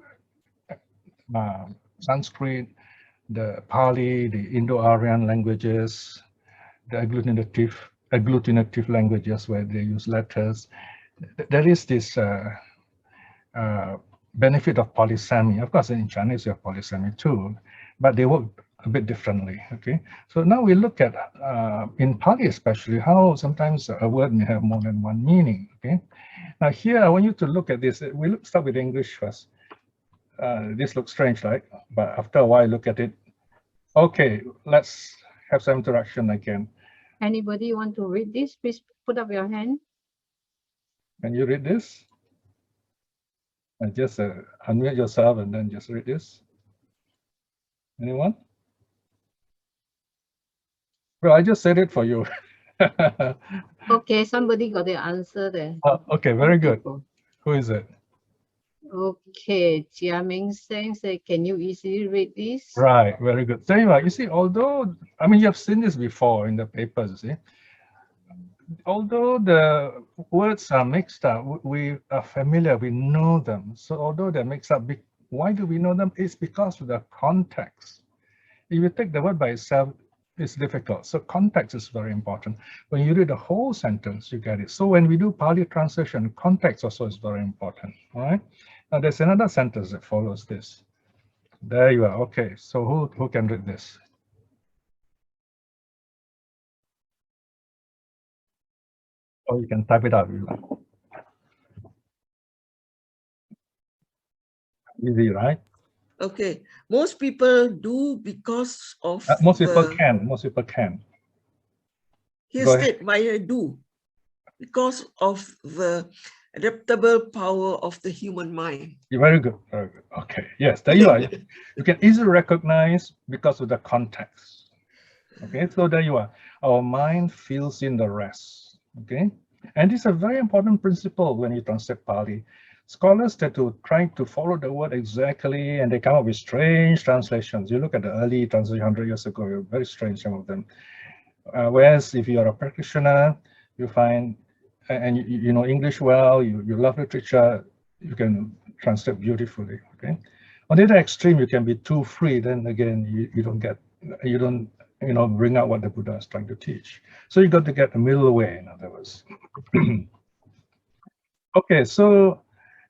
Sanskrit, the Pali, the Indo-Aryan languages, the agglutinative languages where they use letters, there is this benefit of polysemy. Of course, in Chinese, you have polysemy too, but they work a bit differently, okay? So now we look at, in Pali especially, how sometimes a word may have more than one meaning, okay? Now here, I want you to look at this. Start with English first. This looks strange, right? But after a while, look at it. Okay, let's have some interaction again. Anybody want to read this? Please put up your hand. Can you read this? And just unmute yourself and then just read this. Anyone? Well, I just said it for you. Okay, somebody got the answer there. Okay, very good. Who is it? Okay, Jia Ming Seng say, can you easily read this? Right, very good. So you see, although, I mean, you have seen this before in the papers, you see. Although the words are mixed up, we are familiar, we know them. So although they're mixed up, why do we know them? It's because of the context. If you take the word by itself, it's difficult. So context is very important. When you read the whole sentence, you get it. So when we do Pali translation, context also is very important, all right? Now there's another sentence that follows this. There you are. Okay, so who can read this? Or you can type it out if you like. Easy, right? Okay, most people do because of most people can. Most people can. Here state via do because of the adaptable power of the human mind. You're very good. Very good. Okay. Yes, there you are. You can easily recognize because of the context. Okay, so there you are. Our mind fills in the rest. Okay, and this is a very important principle when you translate Pali. Scholars tend to try to follow the word exactly, and they come up with strange translations. You look at the early translation 100 years ago, very strange, some of them. Whereas if you are a practitioner, you find, and you know English well, you love literature, you can translate beautifully. Okay. On the other extreme, you can be too free. Then again, you don't bring out what the Buddha is trying to teach. So you got to get the middle way, in other words. Okay, so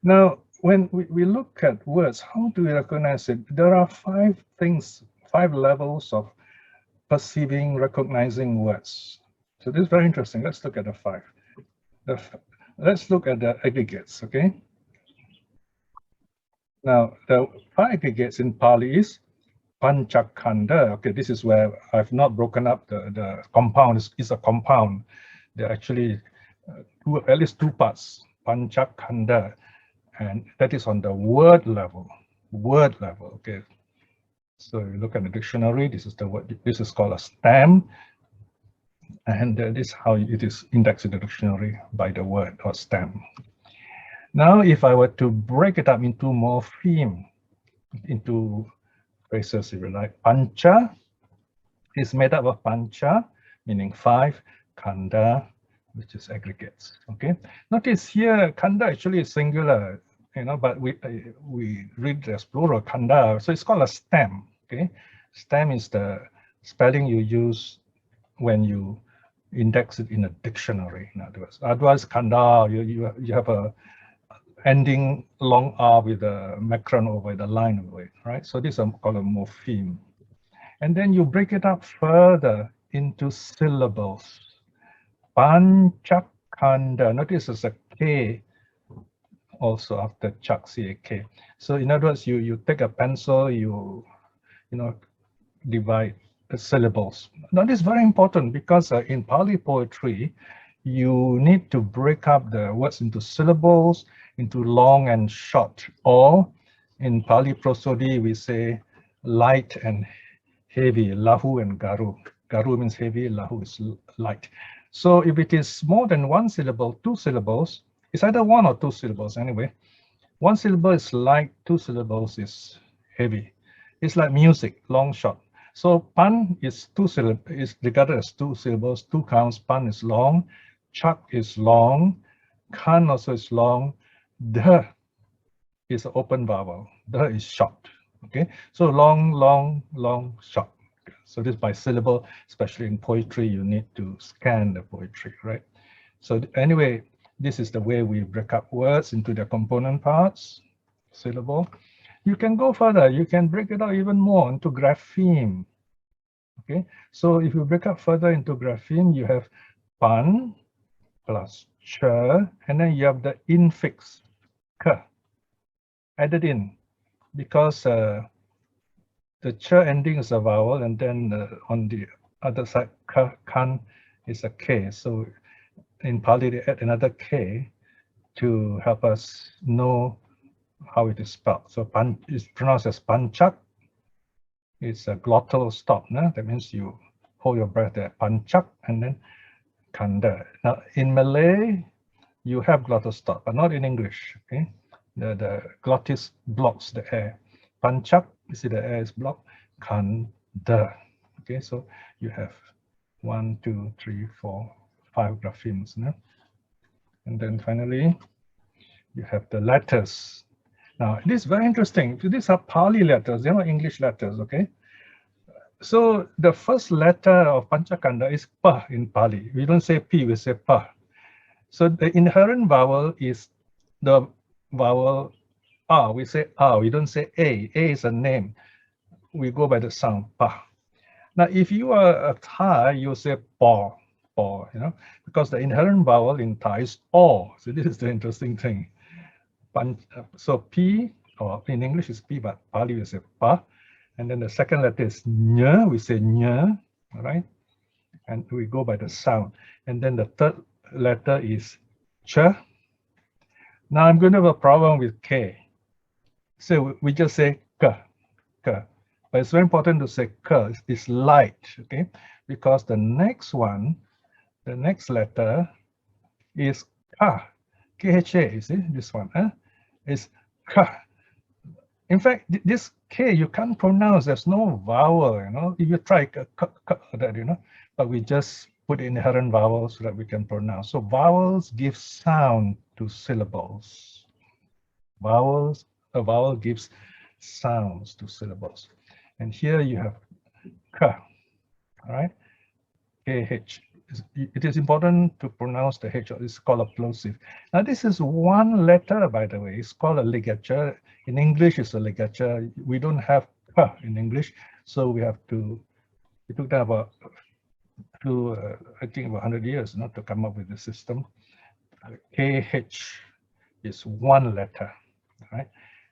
now when we look at words, how do we recognize it? There are 5 levels of perceiving, recognizing words. So this is very interesting. Let's look at the 5. Let's look at the aggregates, okay? Now, the 5 aggregates in Pali is Panchakanda. Okay, this is where I've not broken up the compound. It's a compound. There are actually at least 2 parts, Panchakanda, and that is on the word level. Word level, okay. So you look at the dictionary, this is the word, this is called a stem. And this is how it is indexed in the dictionary by the word or stem. Now, if I were to break it up into morpheme, into phrases, if you like, pancha is made up of pancha, meaning 5, kanda, which is aggregates. Okay. Notice here, kanda actually is singular, but we read as plural, kanda. So it's called a stem. Okay. Stem is the spelling you use when you index it in a dictionary, in other words. Otherwise, kanda, you have a ending long R with a macron over the line over it, right? So this is called a morpheme. And then you break it up further into syllables. Panchakanda. Notice there's a K also after chak, C-A-K. So in other words, you take a pencil, you divide the syllables. Now this is very important because in Pali poetry, you need to break up the words into syllables, into long and short, or In Pali prosody, we say light and heavy, lahu and garu. Garu means heavy, lahu is light. So if it is more than one syllable, two syllables, it's either one or two syllables anyway. One syllable is light, two syllables is heavy. It's like music, long, short. So pan is is regarded as two syllables, two counts. Pan is long, chak is long, kan also is long, the is an open vowel, the is short. Okay, so long, long, long, short. So this by syllable, especially in poetry, you need to scan the poetry, right? So anyway, this is the way we break up words into their component parts, syllable. You can go further, you can break it out even more into grapheme. Okay, so if you break up further into grapheme, you have pan plus ch, and then you have the infix, k, added in, because the ch ending is a vowel, and then on the other side, kan is a k. So in Pali, they add another k to help us know how it is spelled. So pan is pronounced as panchak. It's a glottal stop. No? That means you hold your breath there, panchak, and then kanda. Now in Malay, you have glottal stop, but not in English. Okay, the glottis blocks the air. Panchak, you see the air is blocked. Kanda. Okay, so you have 1, 2, 3, 4, 5 graphemes. No? And then finally, you have the letters. Now, it is very interesting. These are Pali letters, they're not English letters, okay? So the first letter of Panchakanda is Pa in Pali. We don't say P, we say Pa. So the inherent vowel is the vowel A. We say A, we don't say A. A is a name. We go by the sound, Pa. Now, if you are a Thai, you say Pa, Pa, you know, because the inherent vowel in Thai is O. So this is the interesting thing. So P, or in English is P, but Pali we say Pa. And then the second letter is Nya, we say Nya, all right? And we go by the sound. And then the third letter is Ch. Now I'm going to have a problem with K. So we just say K, K. But it's very important to say K, it's light, okay? Because the next one, the next letter is Ka, K-H-A, you see, this one, is Ka. In fact, this K you can't pronounce, there's no vowel, you know, if you try that, you know, but we just put inherent vowels so that we can pronounce. So vowels give sound to syllables. Vowels, a vowel gives sounds to syllables. And here you have K, all right, K-H. It is important to pronounce the H, it's called a plosive. Now this is one letter, by the way, it's called a ligature. In English, it's a ligature. We don't have K in English, so we have to, it took that about, I think about 100 years not to come up with the system. KH is one letter, right?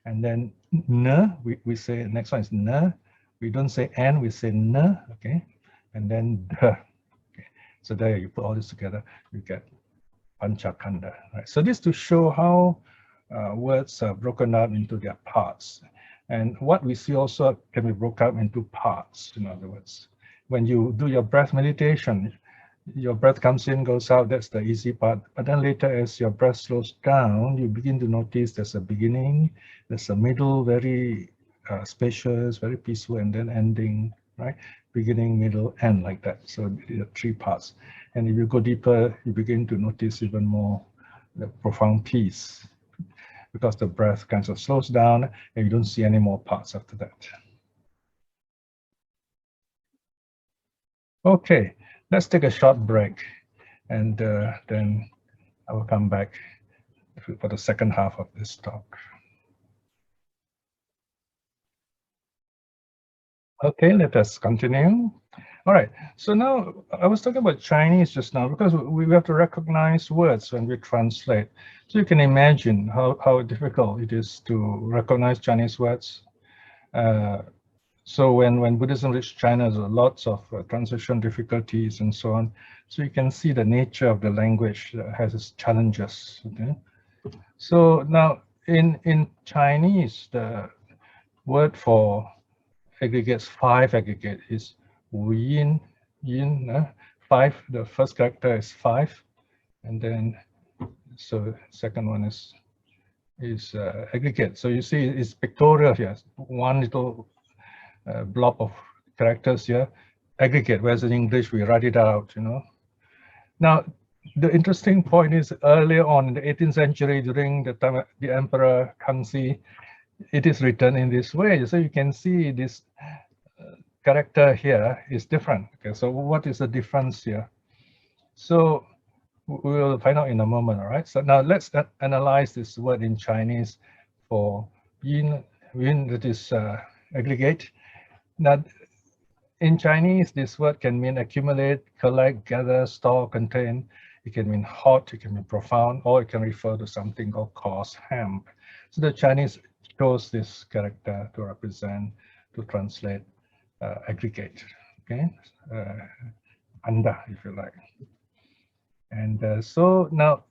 And then N, we say, next one is N. We don't say N, we say N, okay? And then D. So there you put all this together, you get Panchakanda. Right? So this to show how words are broken up into their parts. And what we see also can be broken up into parts, in other words. When you do your breath meditation, your breath comes in, goes out, that's the easy part. But then later as your breath slows down, you begin to notice there's a beginning, there's a middle, very spacious, very peaceful, and then ending, right? Beginning, middle, end, like that. So there are 3 parts. And if you go deeper, you begin to notice even more the profound peace, because the breath kind of slows down and you don't see any more parts after that. Okay, let's take a short break, and then I will come back for the second half of this talk. Okay, let us continue. All right, so now I was talking about Chinese just now because we have to recognize words when we translate. So you can imagine how difficult it is to recognize Chinese words. So when Buddhism reached China, there are lots of translation difficulties and so on. So you can see the nature of the language has its challenges. Okay? So now in Chinese, the word for aggregates, 5 aggregate is wu yin, yin, 5. The first character is 5, and then so second one is aggregate. So you see it's pictorial here, one little blob of characters here, aggregate, whereas in English we write it out, you know. Now, the interesting point is earlier on in the 18th century, during the time of the Emperor Kangxi, it is written in this way. So you can see this character here is different. Okay, so what is the difference here? So we will find out in a moment, all right? So now let's analyze this word in Chinese for yin, that is aggregate. Now, in Chinese, this word can mean accumulate, collect, gather, store, contain. It can mean hot, it can mean profound, or it can refer to something called cause, ham. So the Chinese chose this character to represent, to translate aggregate, okay? Anda, if you like. And so now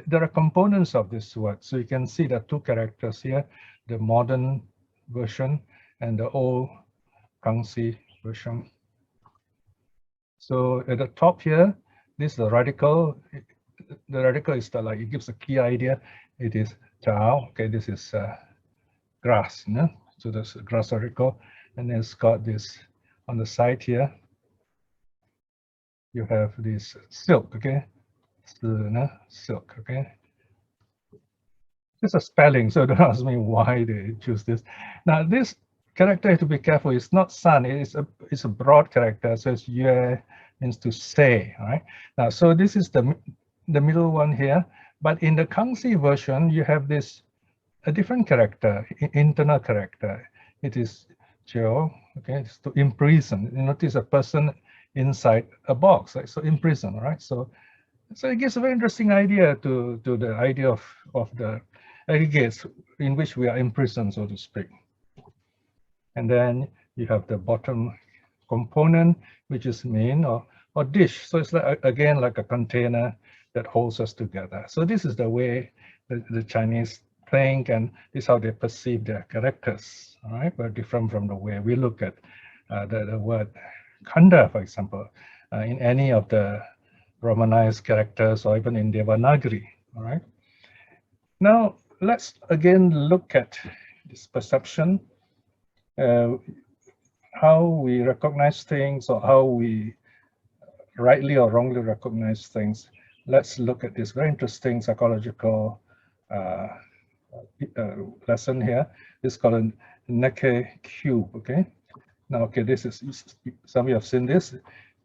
there are components of this word. So you can see the two characters here, the modern version and the old Kangxi version. So at the top here, this is the radical. The radical is the, like, it gives a key idea. It is Zhao. Okay, this is grass. No? So that's grass radical. And then it's got this on the side here. You have this silk, okay? Silk, okay? It's a spelling, so don't ask me why they choose this. Now this character, you have to be careful. It's not sun. It's a broad character. So it's yue, means to say. All right. Now, so this is the middle one here. But in the Kangxi version, you have this a different character, internal character. It is jiu. Okay, it's to imprison. You notice a person inside a box, right? So imprison. Right. So it gives a very interesting idea to the idea of the aggregates in which we are imprisoned, so to speak. And then you have the bottom component, which is main or dish. So it's like, again, like a container that holds us together. So this is the way the Chinese think, and this is how they perceive their characters. All right, very different from the way we look at the word Khanda, for example, in any of the Romanized characters or even in Devanagari. All right. Now let's again look at this perception. How we recognize things, or how we rightly or wrongly recognize things. Let's look at this very interesting psychological lesson here. This is called a Necke cube, okay? Now, okay, this is, some of you have seen this.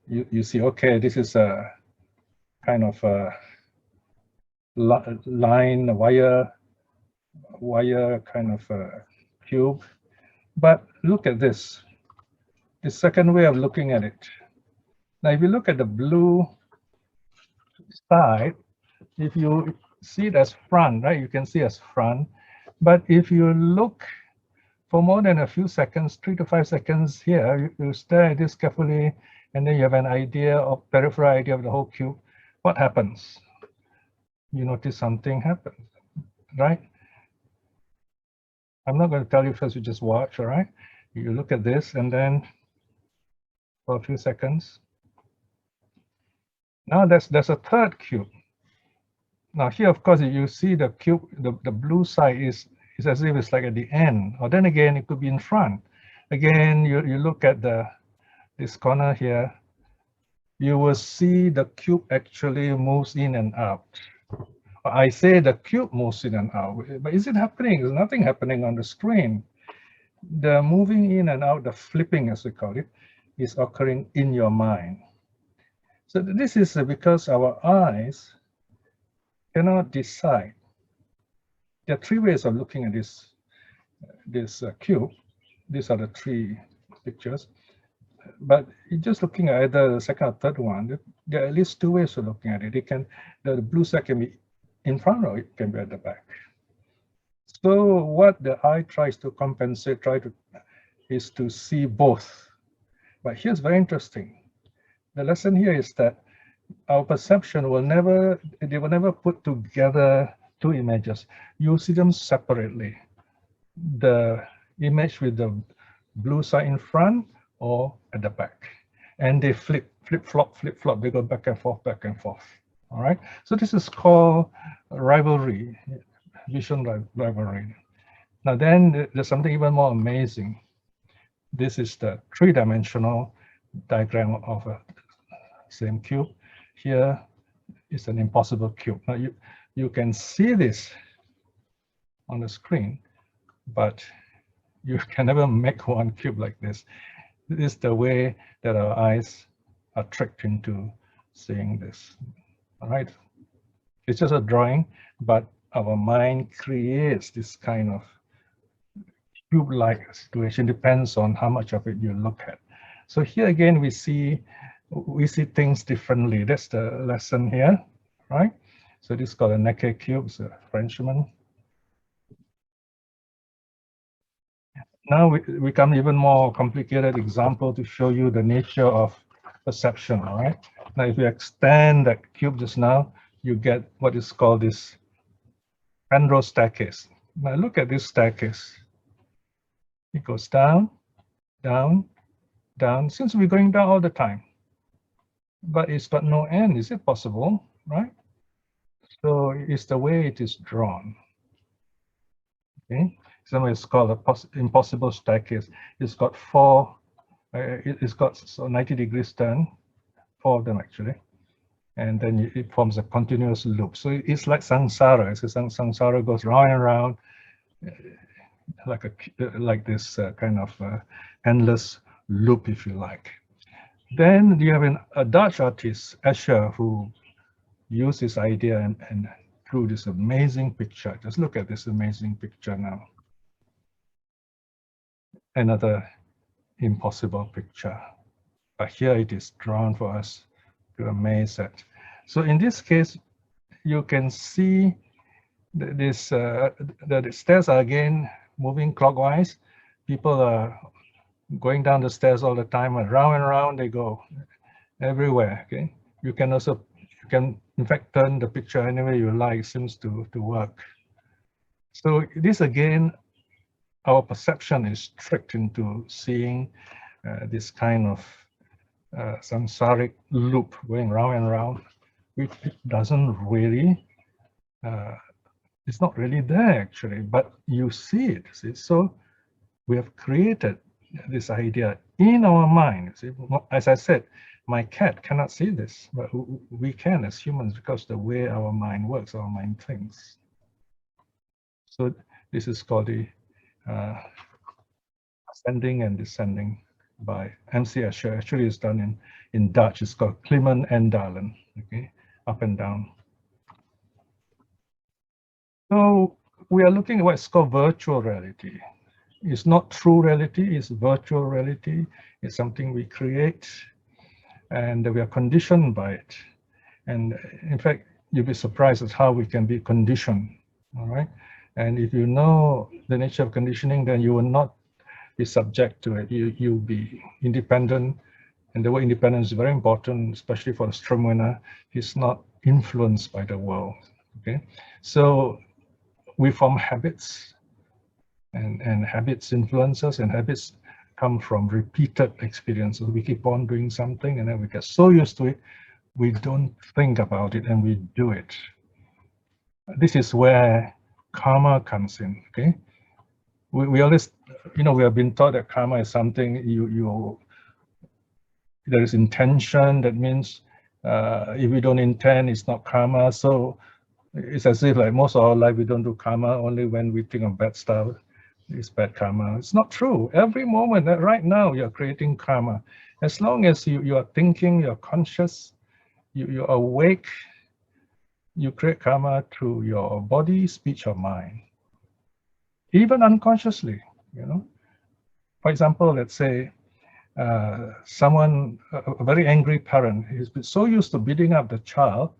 You see, okay, this is a kind of a line, wire kind of a cube. But look at this, the second way of looking at it. Now, if you look at the blue side, if you see it as front, right, you can see as front. But if you look for more than a few seconds, 3 to 5 seconds here, you stare at this carefully, and then you have an idea of peripheral idea of the whole cube. What happens? You notice something happens, right? I'm not going to tell you first, you just watch, all right? You look at this, and then for a few seconds. Now there's a third cube. Now here, of course, you see the cube, the blue side is as if it's like at the end, or then again, it could be in front. Again, you look at this corner here, you will see the cube actually moves in and out. I say the cube moves in and out, but is it happening? There's nothing happening on the screen. The moving in and out, the flipping as we call it, is occurring in your mind. So this is because our eyes cannot decide. There are 3 ways of looking at this cube. These are the 3 pictures. But just looking at either the second or third one, there are at least 2 ways of looking at it. The blue side can be in front, or it can be at the back. So what the eye tries to compensate, is to see both. But here's very interesting. The lesson here is that our perception will never put together two images, you see them separately. The image with the blue side in front or at the back. And they flip-flop, they go back and forth, all right? So this is called rivalry, vision rivalry. Now then, there's something even more amazing. This is the three-dimensional diagram of a same cube. Here is an impossible cube. Now you can see this on the screen, but you can never make one cube like this. This is the way that our eyes are tricked into seeing this. All right, it's just a drawing, but our mind creates this kind of cube-like situation. Depends on how much of it you look at. So here again, we see things differently. That's the lesson here, right? So this is called a Necke cube. It's a Frenchman. Now we come even more complicated example to show you the nature of perception, all right? Now, if you extend that cube just now, you get what is called this Penrose staircase. Now look at this staircase. It goes down, down, down. Seems to be going down all the time. But it's got no end. Is it possible, right? So it's the way it is drawn. Okay. Somewhere it's called an impossible staircase. It's got four, it's got 90 degrees turn, four of them actually. And then it forms a continuous loop. So it's like samsara. So samsara goes round and round, like this kind of endless loop, if you like. Then you have a Dutch artist, Escher, who used this idea and drew this amazing picture. Just look at this amazing picture now. Another impossible picture, but here it is drawn for us to amaze at. So in this case, you can see that the stairs are again moving clockwise. People are going down the stairs all the time, and round they go everywhere. Okay, you can in fact turn the picture any way you like. It seems to work. So this again, our perception is tricked into seeing this kind of samsaric loop going round and round, which doesn't really, it's not really there actually, but you see it. See? So we have created this idea in our mind. See? As I said, my cat cannot see this, but we can as humans because the way our mind works, our mind thinks. So this is called the ascending and descending by M.C. Escher. Actually, it's done in Dutch. It's called Klimmen en dalen. Okay, up and down. So we are looking at what's called virtual reality. It's not true reality. It's virtual reality. It's something we create, and we are conditioned by it. And in fact, you'll be surprised at how we can be conditioned. All right. And if you know the nature of conditioning, then you will not be subject to it. You'll be independent. And the word independent is very important, especially for the Strömwinner. He's not influenced by the world. Okay, so we form habits, and habits influence us, and habits come from repeated experiences. We keep on doing something, and then we get so used to it, we don't think about it, and we do it. This is where karma comes in. Okay, we always, we have been taught that karma is something there is intention. That means if we don't intend, it's not karma. So it's as if like most of our life we don't do karma. Only when we think of bad stuff, it's bad karma. It's not true. Every moment, right now, you're creating karma. As long as you are thinking, you're conscious, you're awake, you create karma through your body, speech, or mind. Even unconsciously, For example, let's say someone, a very angry parent, he's been so used to beating up the child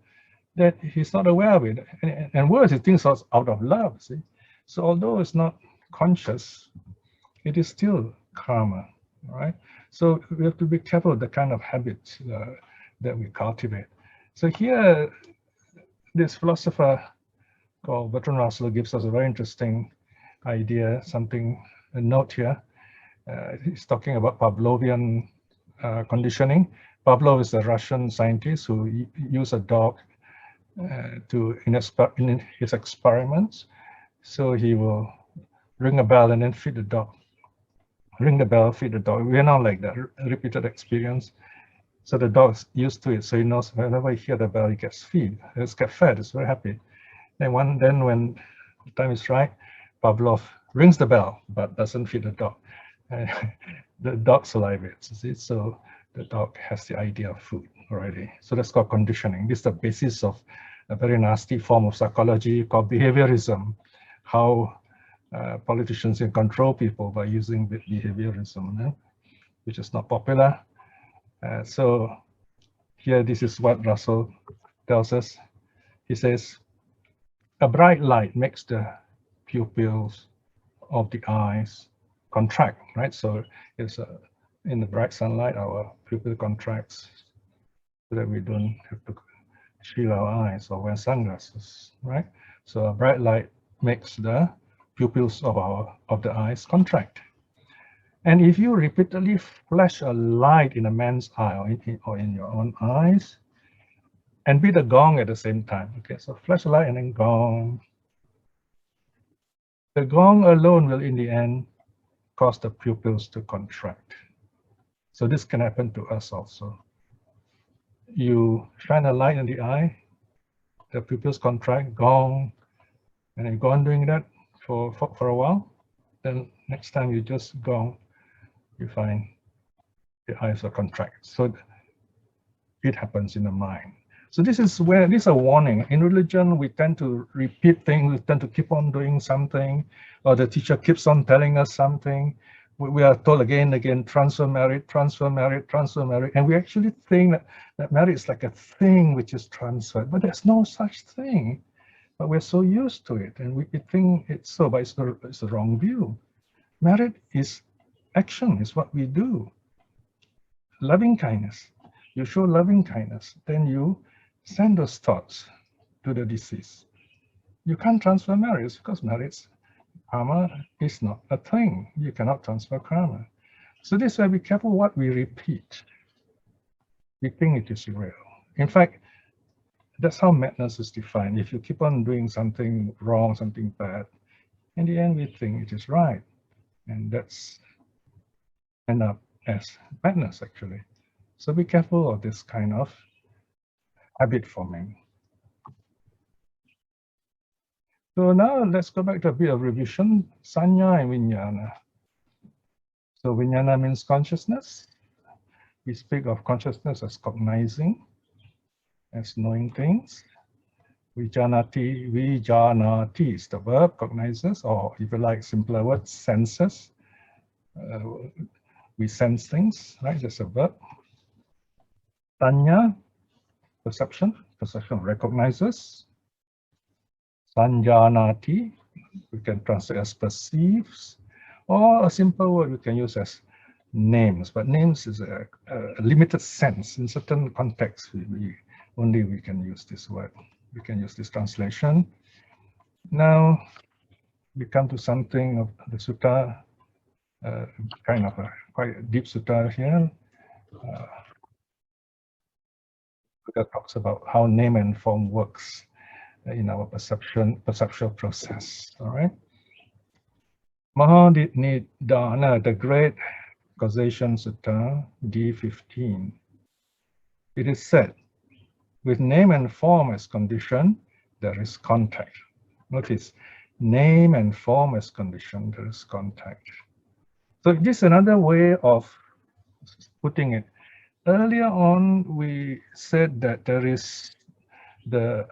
that he's not aware of it. And worse, he thinks it's out of love, see? So although it's not conscious, it is still karma, right? So we have to be careful of the kind of habits that we cultivate. So here, this philosopher called Bertrand Russell gives us a very interesting idea, a note here. He's talking about Pavlovian conditioning. Pavlov is a Russian scientist who used a dog in his experiments. So he will ring a bell and then feed the dog. Ring the bell, feed the dog. We're now like that, repeated experience. So the dog's used to it. So he knows whenever he hears the bell, he gets fed. It's get fed. It's very happy. Then when the time is right, Pavlov rings the bell but doesn't feed the dog. The dog salivates. So the dog has the idea of food already. So that's called conditioning. This is the basis of a very nasty form of psychology called behaviorism. How politicians can control people by using behaviorism, which is not popular. So here, this is what Russell tells us. He says, a bright light makes the pupils of the eyes contract, right? So it's in the bright sunlight, our pupil contracts so that we don't have to shield our eyes or wear sunglasses, right? So a bright light makes the pupils of the eyes contract. And if you repeatedly flash a light in a man's eye or in your own eyes, and beat a gong at the same time, okay? So flash a light and then gong. The gong alone will, in the end, cause the pupils to contract. So this can happen to us also. You shine a light in the eye, the pupils contract, gong, and you go on doing that for a while. Then next time you just gong, you find the eyes are contract. So it happens in the mind. So this is a warning. In religion, we tend to repeat things, we tend to keep on doing something, or the teacher keeps on telling us something. We are told again and again, transfer merit, transfer merit, transfer merit. And we actually think that merit is like a thing which is transferred, but there's no such thing. But we're so used to it, and we think it's so, but it's the wrong view. Merit is action, is what we do. Loving kindness. You show loving kindness, then you send those thoughts to the deceased. You can't transfer merits because merits, karma is not a thing. You cannot transfer karma. So this is why be careful what we repeat. We think it is real. In fact, that's how madness is defined. If you keep on doing something wrong, something bad, in the end we think it is right. And that's end up as madness actually. So be careful of this kind of habit forming. So now let's go back to a bit of revision, Sanya and Vijnana. So Vijnana means consciousness. We speak of consciousness as cognizing, as knowing things. Vijanati is the verb, cognizes, or if you like simpler words, senses. We sense things, right? That's a verb. Sanya, perception recognizes. Sanjanati, we can translate as perceives, or a simple word we can use as names, but names is a limited sense. In certain contexts, we can use this word. We can use this translation. Now we come to something of the sutta, kind of a quite deep sutta here. Buddha talks about how name and form works in our perceptual process. All right. Mahaniddana, the great causation sutta, D15. It is said, with name and form as condition, there is contact. Notice, name and form as condition, there is contact. So this is another way of putting it. Earlier on, we said that there is the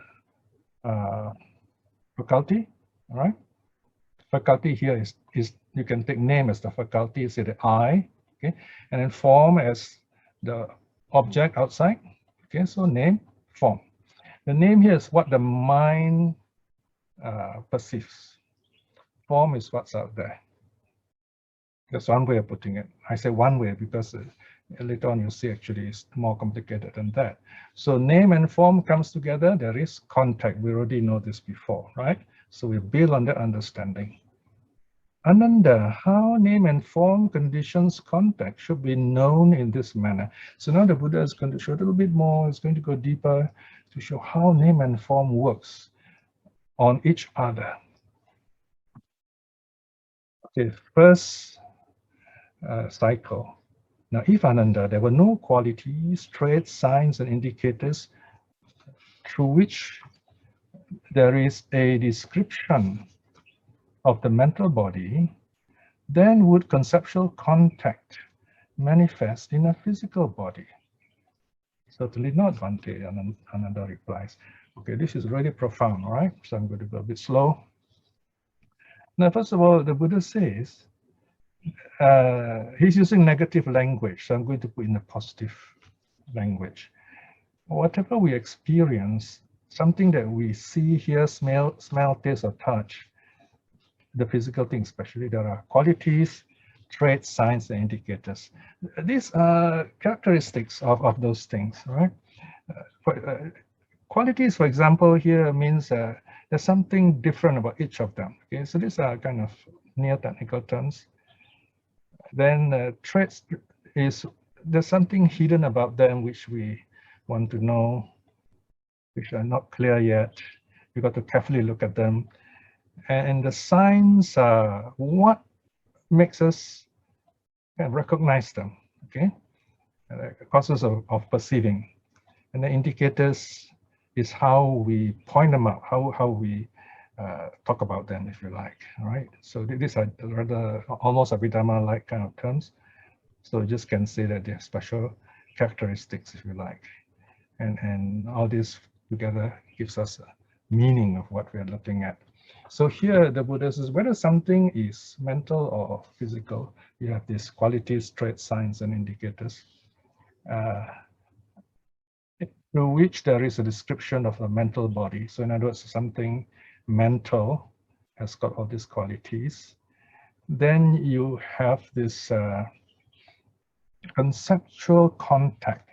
faculty, all right? Faculty here is you can take name as the faculty, say the I, okay? And then form as the object outside, okay? So name, form. The name here is what the mind perceives. Form is what's out there. That's one way of putting it. I say one way because Later on, you'll see actually it's more complicated than that. So name and form comes together, there is contact. We already know this before, right? So we build on that understanding. Ananda, how name and form conditions contact should be known in this manner. So now the Buddha is going to show a little bit more, it's going to go deeper to show how name and form works on each other. Okay, first cycle. Now, if Ananda, there were no qualities, traits, signs, and indicators through which there is a description of the mental body, then would conceptual contact manifest in a physical body? Certainly not, Bhante, Ananda replies. Okay, this is really profound, right? So I'm going to go a bit slow. Now, first of all, the Buddha says, he's using negative language, so I'm going to put in a positive language. Whatever we experience, something that we see, hear, smell, taste, or touch, the physical things especially, there are qualities, traits, signs, and indicators. These are characteristics of those things, right? Qualities, for example, here means there's something different about each of them. Okay, so these are kind of near technical terms. Then traits is there's something hidden about them which we want to know, which are not clear yet. You've got to carefully look at them. And the signs are what makes us recognize them, okay? Causes of perceiving. And the indicators is how we point them out, how we talk about them, if you like, all right? So these are rather almost Abhidharma-like kind of terms. So you just can say that they're special characteristics, if you like. And all this together gives us a meaning of what we are looking at. So here the Buddha says, whether something is mental or physical, you have these qualities, traits, signs, and indicators, through which there is a description of a mental body. So in other words, something mental has got all these qualities. Then you have this conceptual contact.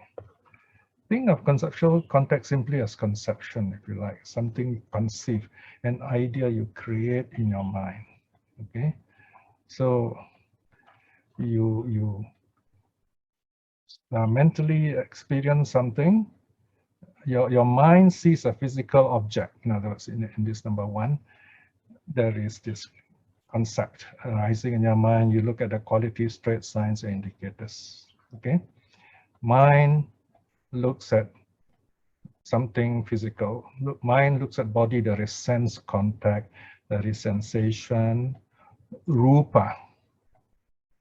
Think of conceptual contact simply as conception, if you like, something conceived, an idea you create in your mind, okay? So you mentally experience something, your mind sees a physical object. In other words, in this number one, there is this concept arising in your mind. You look at the qualities, traits, signs, and indicators, okay? Mind looks at something physical. Mind looks at body, there is sense contact, there is sensation, rupa,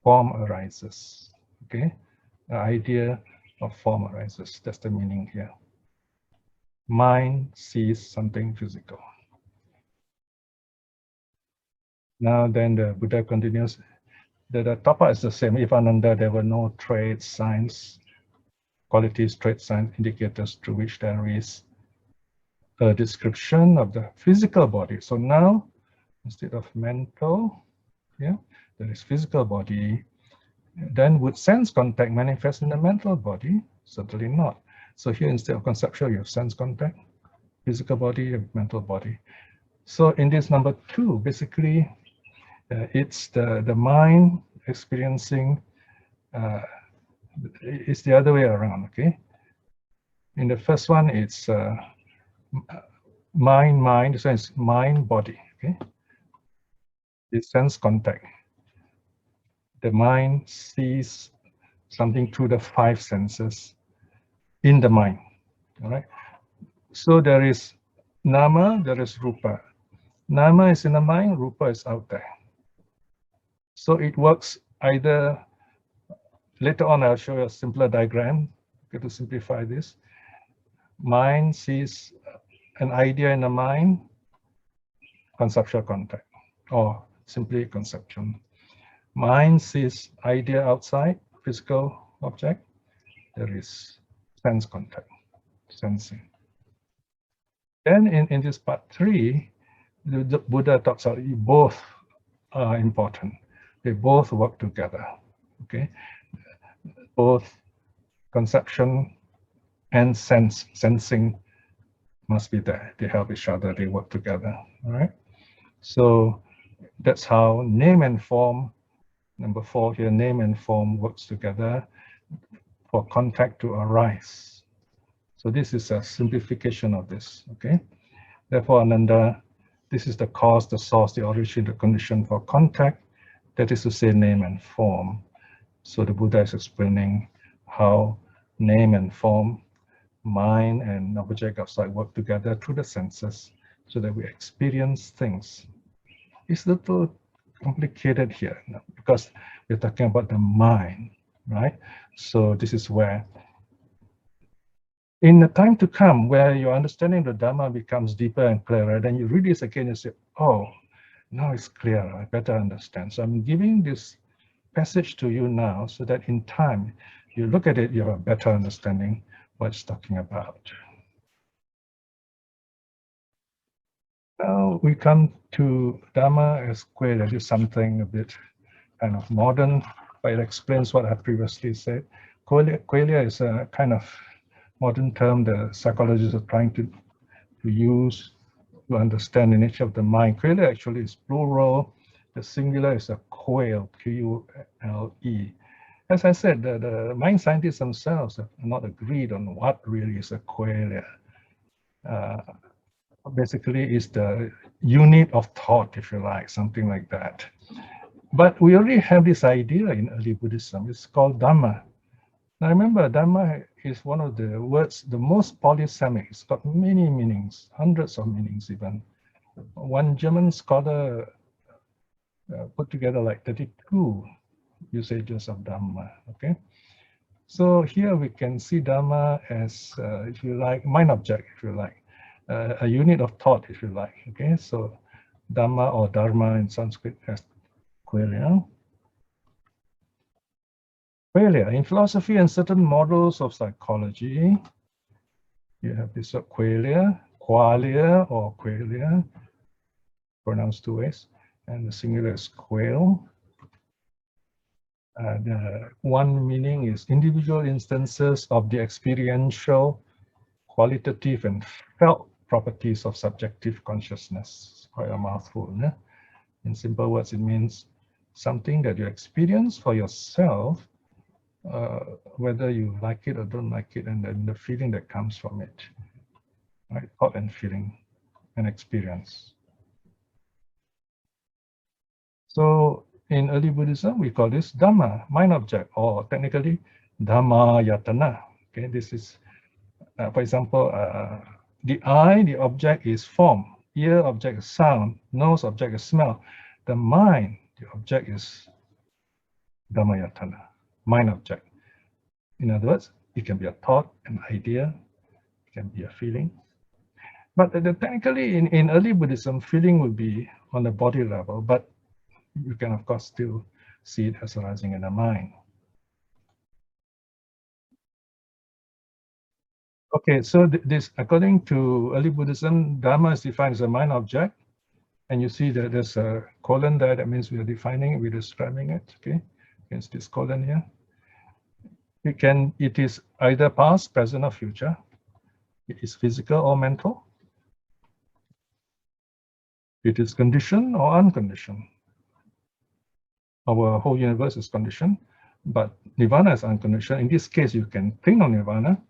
form arises, okay? The idea of form arises, that's the meaning here. Mind sees something physical. Now then the Buddha continues, the top part is the same. If Ananda, there were no traits, signs, qualities, traits, signs, indicators through which there is a description of the physical body. So now, instead of mental, yeah, there is physical body. Then would sense contact manifest in the mental body? Certainly not. So here, instead of conceptual, you have sense contact, physical body, mental body. So in this number two, basically, it's the mind experiencing, it's the other way around, okay? In the first one, it's mind, so it's mind, body, okay? It's sense contact. The mind sees something through the five senses in the mind, all right? So there is nama, there is rupa. Nama is in the mind, rupa is out there. So it works either, later on I'll show you a simpler diagram to simplify this. Mind sees an idea in the mind, conceptual contact, or simply conception. Mind sees idea outside, physical object, there is sense contact, sensing. Then in this part 3, the Buddha talks about both are important. They both work together, okay? Both conception and sensing must be there. They help each other, they work together, all right? So that's how name and form, number 4 here, name and form works together for contact to arise. So this is a simplification of this, okay? Therefore, Ananda, this is the cause, the source, the origin, the condition for contact, that is to say name and form. So the Buddha is explaining how name and form, mind and object of sight work together through the senses so that we experience things. It's a little complicated here because we're talking about the mind, right? So this is where in the time to come where your understanding of the Dhamma becomes deeper and clearer, then you read this again and say, oh, now it's clearer, I better understand. So I'm giving this passage to you now so that in time, you look at it, you have a better understanding what it's talking about. Now we come to Dhamma as qualia. That is something a bit kind of modern, but it explains what I previously said. Qualia is a kind of modern term the psychologists are trying to use to understand the nature of the mind. Qualia actually is plural. The singular is a quail, Q-U-L-E. As I said, the mind scientists themselves have not agreed on what really is a qualia. Basically, is the unit of thought, if you like, something like that. But we already have this idea in early Buddhism. It's called Dhamma. Now remember, Dhamma is one of the words, the most polysemic. It's got many meanings, hundreds of meanings even. One German scholar put together like 32 usages of Dhamma, okay? So here we can see Dhamma as, if you like, mind object, if you like, a unit of thought, if you like, okay? So Dhamma or Dharma in Sanskrit as qualia. Qualia, in philosophy and certain models of psychology, you have this qualia, qualia or qualia, pronounced 2 ways, and the singular is quail. The one meaning is individual instances of the experiential, qualitative, and felt properties of subjective consciousness. It's quite a mouthful. Né? In simple words, it means something that you experience for yourself, whether you like it or don't like it, and then the feeling that comes from it, right? Thought and feeling and experience. So in early Buddhism, we call this Dhamma, mind object, or technically Dhamma Yatana. Okay, this is, for example, the eye, the object is form, ear object is sound, nose object is smell. The mind, the object is Dhamma Yatana, mind object. In other words, it can be a thought, an idea, it can be a feeling. But technically, in early Buddhism, feeling would be on the body level, but you can, of course, still see it as arising in the mind. Okay, so this, according to early Buddhism, Dhamma is defined as a mind object. And you see that there's a colon there. That means we are defining it, we're describing it, okay? Against this colon here. It is either past, present, or future. It is physical or mental. It is conditioned or unconditioned. Our whole universe is conditioned, but nirvana is unconditioned. In this case, you can think of nirvana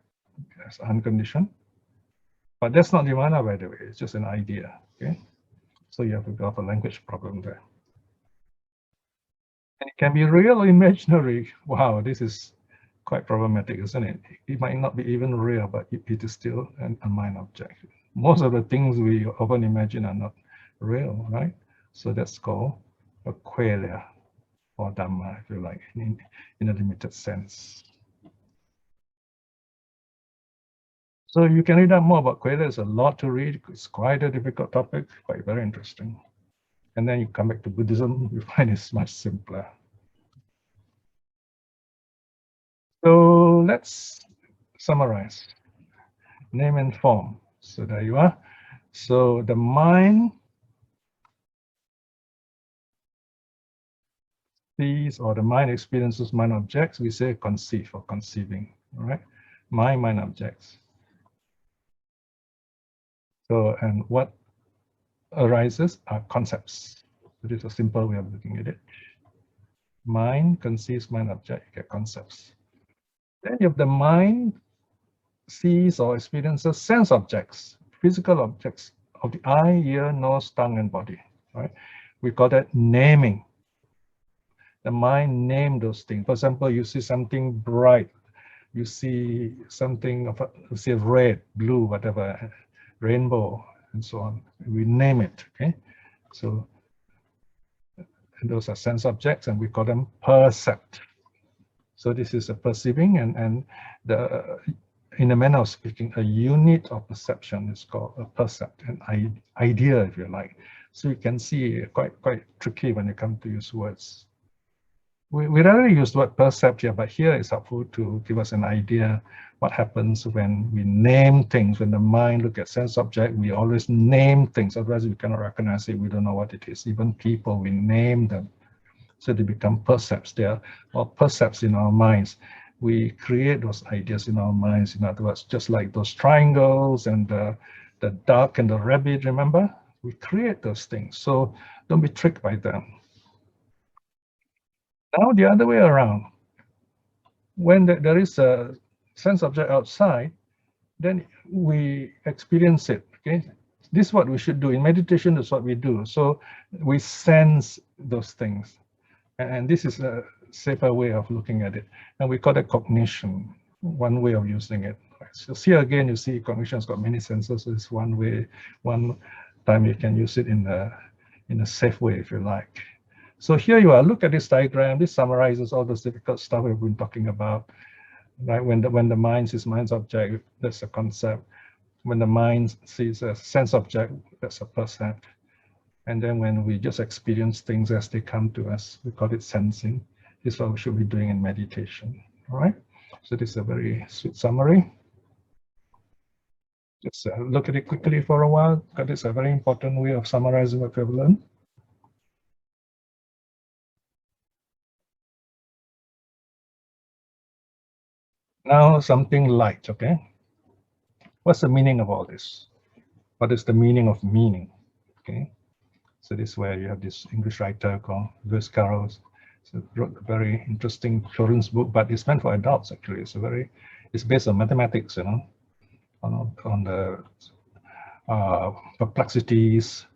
as unconditioned, but that's not nirvana, by the way. It's just an idea, okay? So you have a language problem there. And it can be real or imaginary. Wow, this is quite problematic, isn't it? It might not be even real, but it is still a mind object. Most of the things we often imagine are not real, right? So that's called a qualia or Dhamma, if you like, in a limited sense. So you can read up more about qualia. There's a lot to read. It's quite a difficult topic, quite very interesting. And then you come back to Buddhism, you find it's much simpler. So let's summarize. Name and form. So there you are. So the mind sees, or the mind experiences mind objects, we say conceive or conceiving. all right? Mind objects. So, and what arises are concepts. So this is a simple way of looking at it. Mind conceives mind object, you get concepts. Then if the mind sees or experiences sense objects, physical objects of the eye, ear, nose, tongue, and body, right? We call that naming. The mind name those things. For example, you see something bright, you see something of you see red, blue, whatever, rainbow, and so on. We name it, okay? So those are sense objects, and we call them percept. So this is a perceiving, and the in a manner of speaking, a unit of perception is called a percept, an idea, if you like. So you can see quite tricky when you come to use words. We rarely use the word percept here, but here it's helpful to give us an idea what happens when we name things. When the mind looks at sense object, we always name things, otherwise we cannot recognize it, we don't know what it is. Even people, we name them. So they become percepts. They are all percepts in our minds. We create those ideas in our minds. In other words, just like those triangles and the duck and the rabbit, remember? We create those things. So don't be tricked by them. Now the other way around. When there is a sense object outside, then we experience it, okay? This is what we should do. In meditation, that's what we do. So we sense those things. And this is a safer way of looking at it. And we call it cognition, one way of using it. So here again, you see cognition has got many senses. So it's one way, one time you can use it in a safe way, if you like. So here you are, look at this diagram. This summarizes all this difficult stuff we've been talking about. Right? When the mind sees mind's object, that's a concept. When the mind sees a sense object, that's a percept. And then when we just experience things as they come to us, we call it sensing. This is what we should be doing in meditation. All right. So this is a very sweet summary. Just look at it quickly for a while, because it's a very important way of summarizing what we've learned. Now something light, okay? What's the meaning of all this? What is the meaning of meaning? Okay. So this is where you have this English writer called Lewis Carroll. So wrote a very interesting children's book, but it's meant for adults actually. It's based on mathematics, you know, on the perplexities,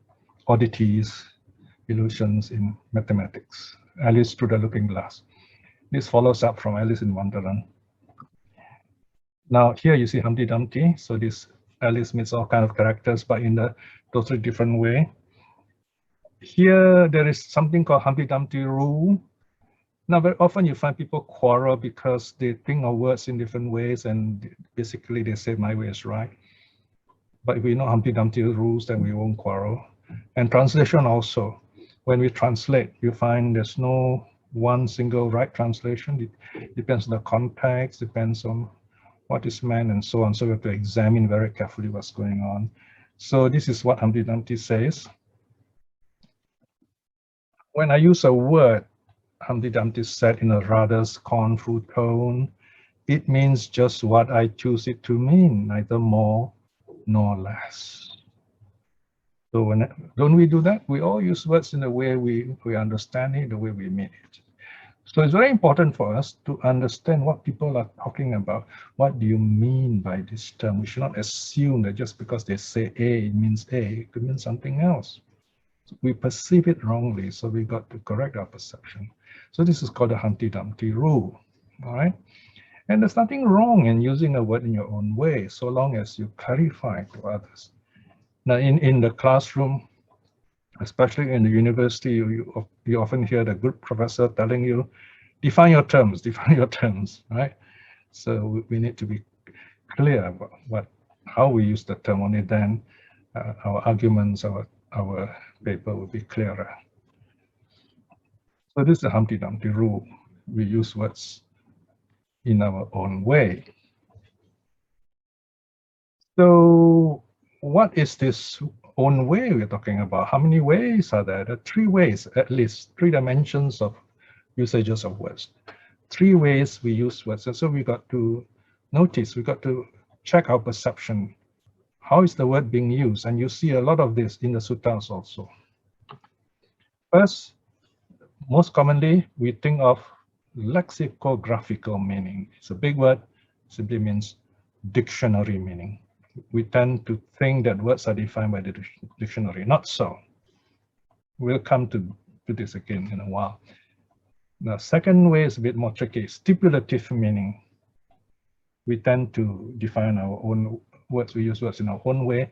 oddities, illusions in mathematics. Alice Through the Looking Glass. This follows up from Alice in Wonderland. Now here you see Humpty Dumpty. So this Alice meets all kinds of characters, but in a totally different way. Here there is something called Humpty Dumpty rule. Now very often you find people quarrel because they think of words in different ways, and basically they say my way is right. But if we know Humpty Dumpty rules, then we won't quarrel. And translation also. When we translate, you find there's no one single right translation. It depends on the context, depends on what is meant, and so on. So we have to examine very carefully what's going on. So this is what Humpty Dumpty says. When I use a word, Humpty Dumpty said in a rather scornful tone, it means just what I choose it to mean, neither more nor less. So don't we do that? We all use words in the way we understand it, the way we mean it. So it's very important for us to understand what people are talking about. What do you mean by this term? We should not assume that just because they say A, it means A. It could mean something else. We perceive it wrongly, so we got to correct our perception. So this is called the Humpty Dumpty rule, all right? And there's nothing wrong in using a word in your own way, so long as you clarify to others. Now, in the classroom, especially in the university, you often hear the group professor telling you, define your terms, right? So we need to be clear about how we use the term. Only then our arguments, our paper will be clearer. So this is the Humpty Dumpty rule. We use words in our own way. So what is this own way we're talking about? How many ways are there? There are 3 ways, at least 3 dimensions of usages of words. 3 ways we use words. And so we got to notice, we got to check our perception. How is the word being used? And you see a lot of this in the suttas also. First, most commonly, we think of lexicographical meaning. It's a big word, simply means dictionary meaning. We tend to think that words are defined by the dictionary. Not so. We'll come to this again in a while. The second way is a bit more tricky, stipulative meaning. We tend to define our own words, we use words in our own way.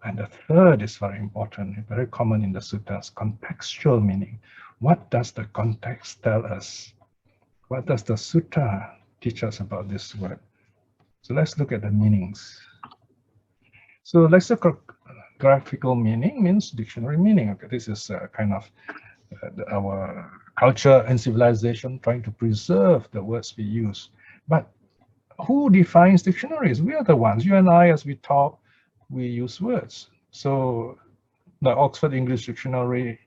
And the third is very important, very common in the suttas, contextual meaning. What does the context tell us? What does the sutta teach us about this word? So let's look at the meanings. So lexicographical meaning means dictionary meaning. Okay, this is kind of our culture and civilization trying to preserve the words we use. But who defines dictionaries? We are the ones. You and I, as we talk, we use words. So the Oxford English Dictionary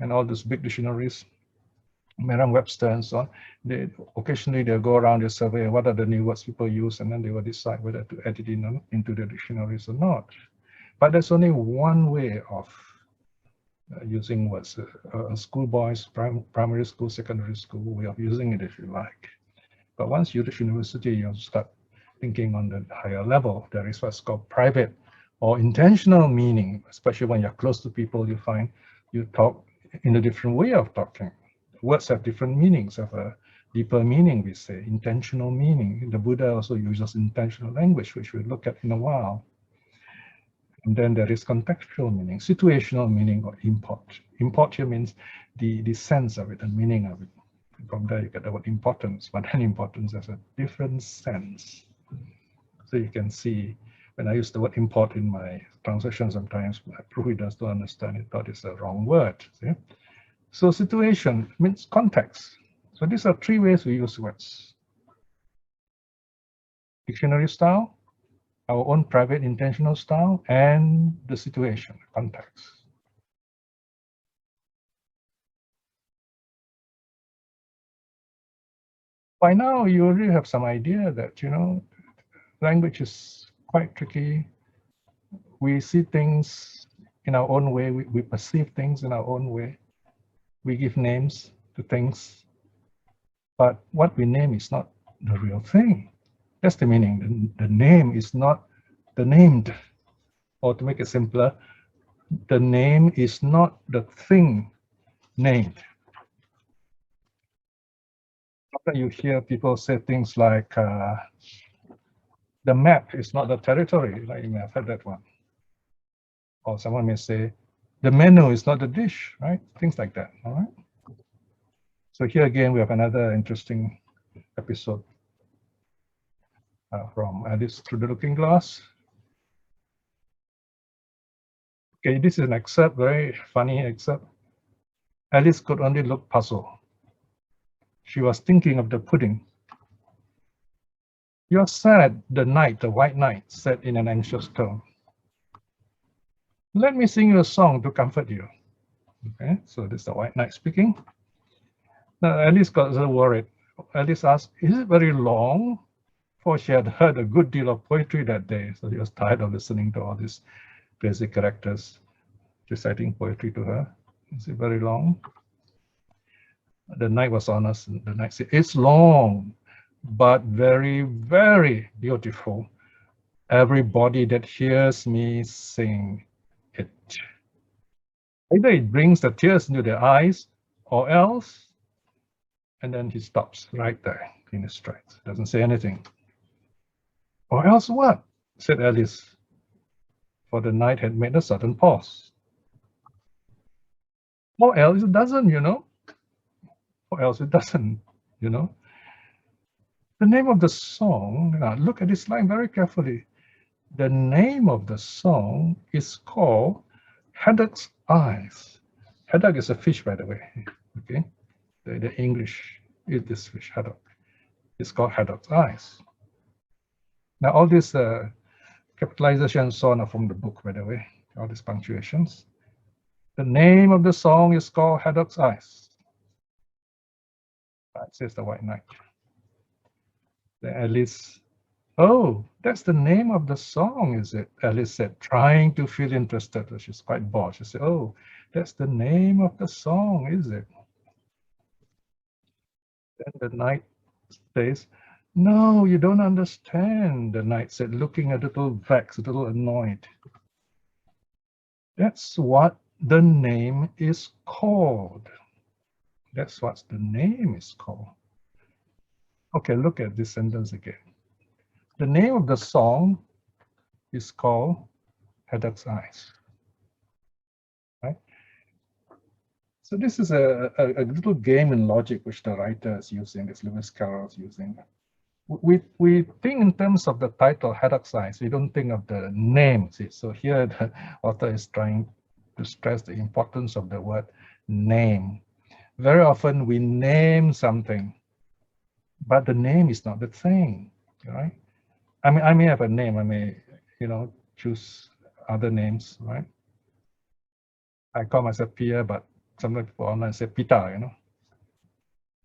and all those big dictionaries, Merriam-Webster and so on, occasionally they'll go around and survey what are the new words people use, and then they will decide whether to add it into the dictionaries or not. But there's only one way of using words. Schoolboys, primary school, secondary school, way of using it if you like. But once you reach university, you start thinking on the higher level. There is what's called private or intentional meaning, especially when you're close to people, you find you talk in a different way of talking. Words have different meanings, have a deeper meaning, we say, intentional meaning. The Buddha also uses intentional language, which we'll look at in a while. And then there is contextual meaning, situational meaning, or import. Import here means the sense of it, the meaning of it. From there you get the word importance, but then importance has a different sense. So you can see when I use the word import in my translation, sometimes my proofreaders don't understand it, thought it's a wrong word. See? So situation means context. So these are three ways we use words. Dictionary style, our own private intentional style, and the situation, context. By now, you already have some idea that, language is quite tricky. We see things in our own way. We perceive things in our own way. We give names to things, but what we name is not the real thing. That's the meaning. The name is not the named. Or to make it simpler, the name is not the thing named. Often you hear people say things like, the map is not the territory, like you may have heard that one. Or someone may say, the menu is not the dish, right? Things like that, all right? So here again, we have another interesting episode from Alice Through the Looking Glass. Okay, this is an excerpt, very funny excerpt. Alice could only look puzzled. She was thinking of the pudding. "You're sad, the knight, the white knight," said in an anxious tone. "Let me sing you a song to comfort you." Okay, so this is the white knight speaking. Now Alice got so worried. Alice asked, "Is it very long?" For she had heard a good deal of poetry that day, so she was tired of listening to all these crazy characters reciting poetry to her. "Is it very long?" The knight was honest. The knight said, "It's long, but very, very beautiful. Everybody that hears me sing it. Either it brings the tears into their eyes, or else," and then he stops right there in his tracks. Doesn't say anything. "Or else what?" said Alice, for the knight had made a sudden pause. "Or else it doesn't, Or else it doesn't, The name of the song, now look at this line very carefully. The name of the song is called Haddock's Eyes. Haddock is a fish, by the way. Okay, the English is this fish, haddock. It's called Haddock's Eyes. Now all these capitalization and so on are from the book, by the way, all these punctuations. The name of the song is called Haddock's Eyes. Says the white knight. Then Alice Oh, that's the name of the song, is it? Alice said, trying to feel interested. She's quite bored. She said, oh, that's the name of the song, is it? Then the knight says, no, you don't understand, the knight said, looking a little vexed, a little annoyed. That's what the name is called. That's what the name is called. Okay, look at this sentence again. The name of the song is called Haddock's Eyes. Right? So this is a little game in logic which the writer is using, this Lewis Carroll is using. We think in terms of the title Haddock's Eyes. We don't think of the name. See? So here the author is trying to stress the importance of the word name. Very often we name something, but the name is not the thing, right? I mean, I may have a name. I may, choose other names, right? I call myself Pierre, but sometimes people online say Pita,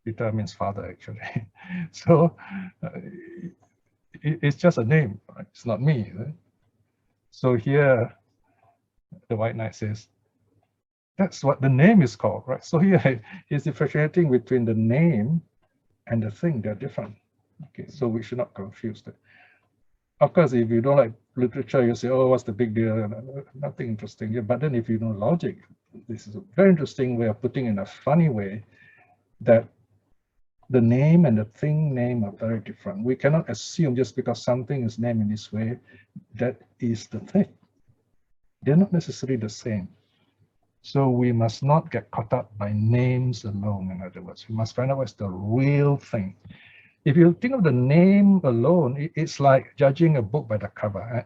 Pita means father, actually. So it's just a name, right? It's not me. Right? So here, the White Knight says, that's what the name is called, right? So here he's differentiating between the name and the thing. They're different. Okay, so we should not confuse it. Of course, if you don't like literature, you say, oh, what's the big deal? Nothing interesting here. But then if you know logic, this is a very interesting way of putting in a funny way that the name and the thing name are very different. We cannot assume just because something is named in this way, that is the thing. They're not necessarily the same. So we must not get caught up by names alone, in other words. We must find out what's the real thing. If you think of the name alone, it's like judging a book by the cover.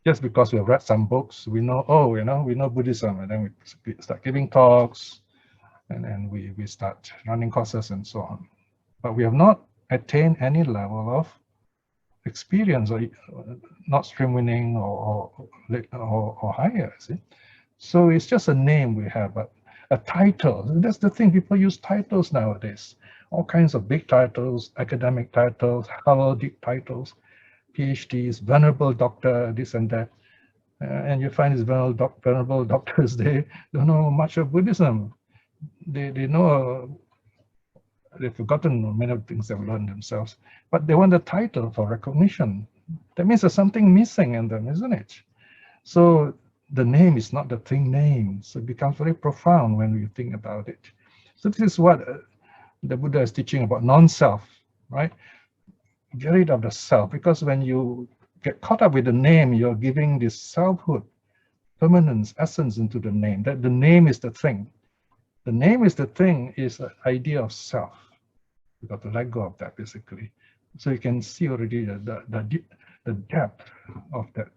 Just because we have read some books, we know, oh, we know Buddhism, and then we start giving talks, and then we start running courses and so on. But we have not attained any level of experience, or not stream winning or higher. See? So it's just a name we have, but a title. That's the thing. People use titles nowadays. All kinds of big titles, academic titles, Harvardic titles, PhDs, venerable doctor, this and that. And you find these venerable doctors, they don't know much of Buddhism. They know, they've forgotten many of the things they've learned themselves, but they want a title for recognition. That means there's something missing in them, isn't it? So the name is not the thing name. So it becomes very profound when we think about it. So this is what the Buddha is teaching about non-self, right? Get rid of the self, because when you get caught up with the name, you're giving this selfhood, permanence, essence into the name, that the name is the thing. The name is the thing is the idea of self. You've got to let go of that, basically. So you can see already the depth of that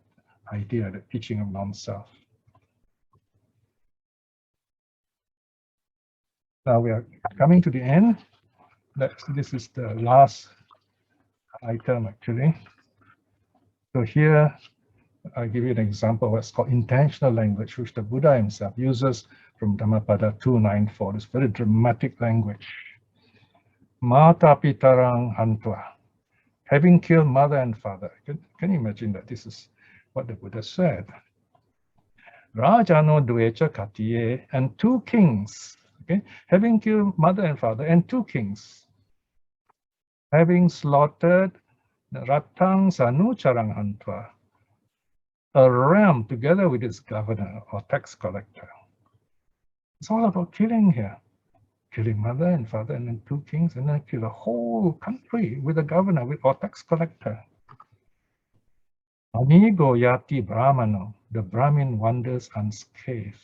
idea, the teaching of non-self. Now we are coming to the end. This is the last item, actually. So here, I'll give you an example of what's called intentional language, which the Buddha himself uses from Dhammapada 294. This very dramatic language. Mata pitarang hantva. Having killed mother and father. Can you imagine that this is what the Buddha said? Rajano dvecha katiye, and two kings. Okay, having killed mother and father and two kings. Having slaughtered Ratang Sanucharang hantva, a realm together with its governor or tax collector. It's all about killing here. Killing mother and father and then two kings, and then kill a whole country with a governor or tax collector. Amigo yati brahmano, the Brahmin wanders unscathed.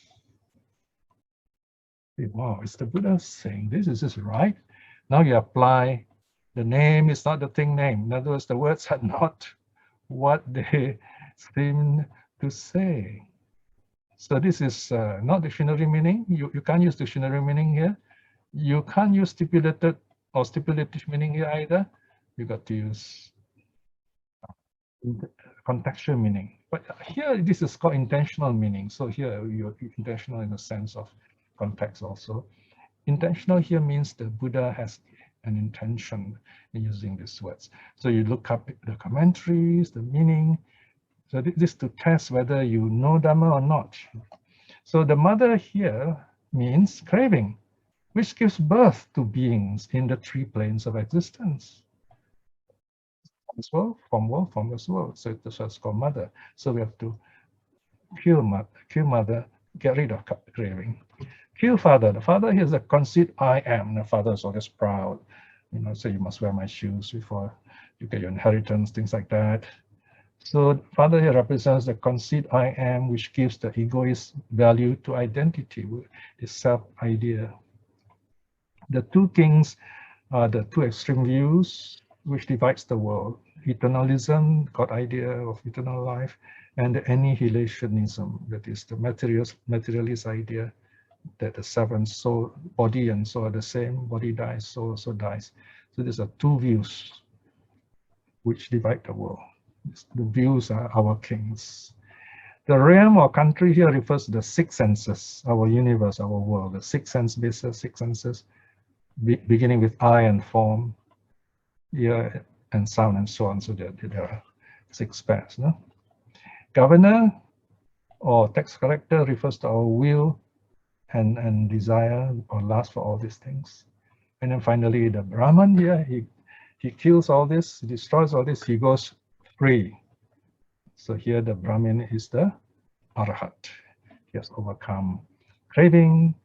Wow, is the Buddha saying this? Is this right? Now you apply the name is not the thing name. In other words, the words are not what they seem to say. So this is not dictionary meaning. You can't use dictionary meaning here. You can't use stipulated or stipulative meaning here either. You got to use contextual meaning. But here this is called intentional meaning. So here you're intentional in the sense of context also. Intentional here means the Buddha has and intention in using these words. So you look up the commentaries, the meaning. So this to test whether you know Dhamma or not. So the mother here means craving, which gives birth to beings in the three planes of existence. This world, formless world. So it's called mother. So we have to kill mother, get rid of craving. Kill father. The father here is the conceit I am. The father is always proud. You know, so you must wear my shoes before you get your inheritance, things like that. So father here represents the conceit I am, which gives the egoist value to identity, the self-idea. The two kings are the two extreme views which divides the world. Eternalism, God idea of eternal life, and the annihilationism, that is the materialist idea that the seven soul, body and soul are the same, body dies, soul also dies. So these are two views which divide the world. The views are our kings. The realm or country here refers to the six senses, our universe, our world, the six senses, beginning with eye and form, ear and sound and so on. So there are six pairs. No? Governor or tax collector refers to our will and desire or lust for all these things. And then finally, the Brahman here, he kills all this, destroys all this, he goes free. So here the Brahmin is the Arhat. He has overcome craving,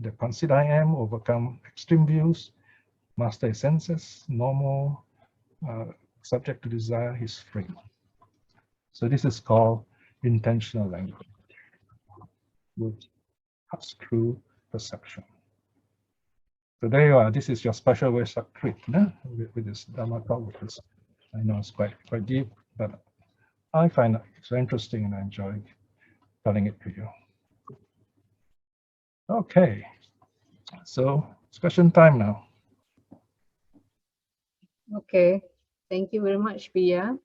the conceit I am, overcome extreme views, master his senses, normal, subject to desire, he's free. So this is called intentional language, which cuts through perception. So there you are. This is your special way treat, no? with this Dhamma talk, which is, I know it's quite deep, but I find it so interesting and I enjoy telling it to you. Okay, so discussion time now. Okay, thank you very much, Pia.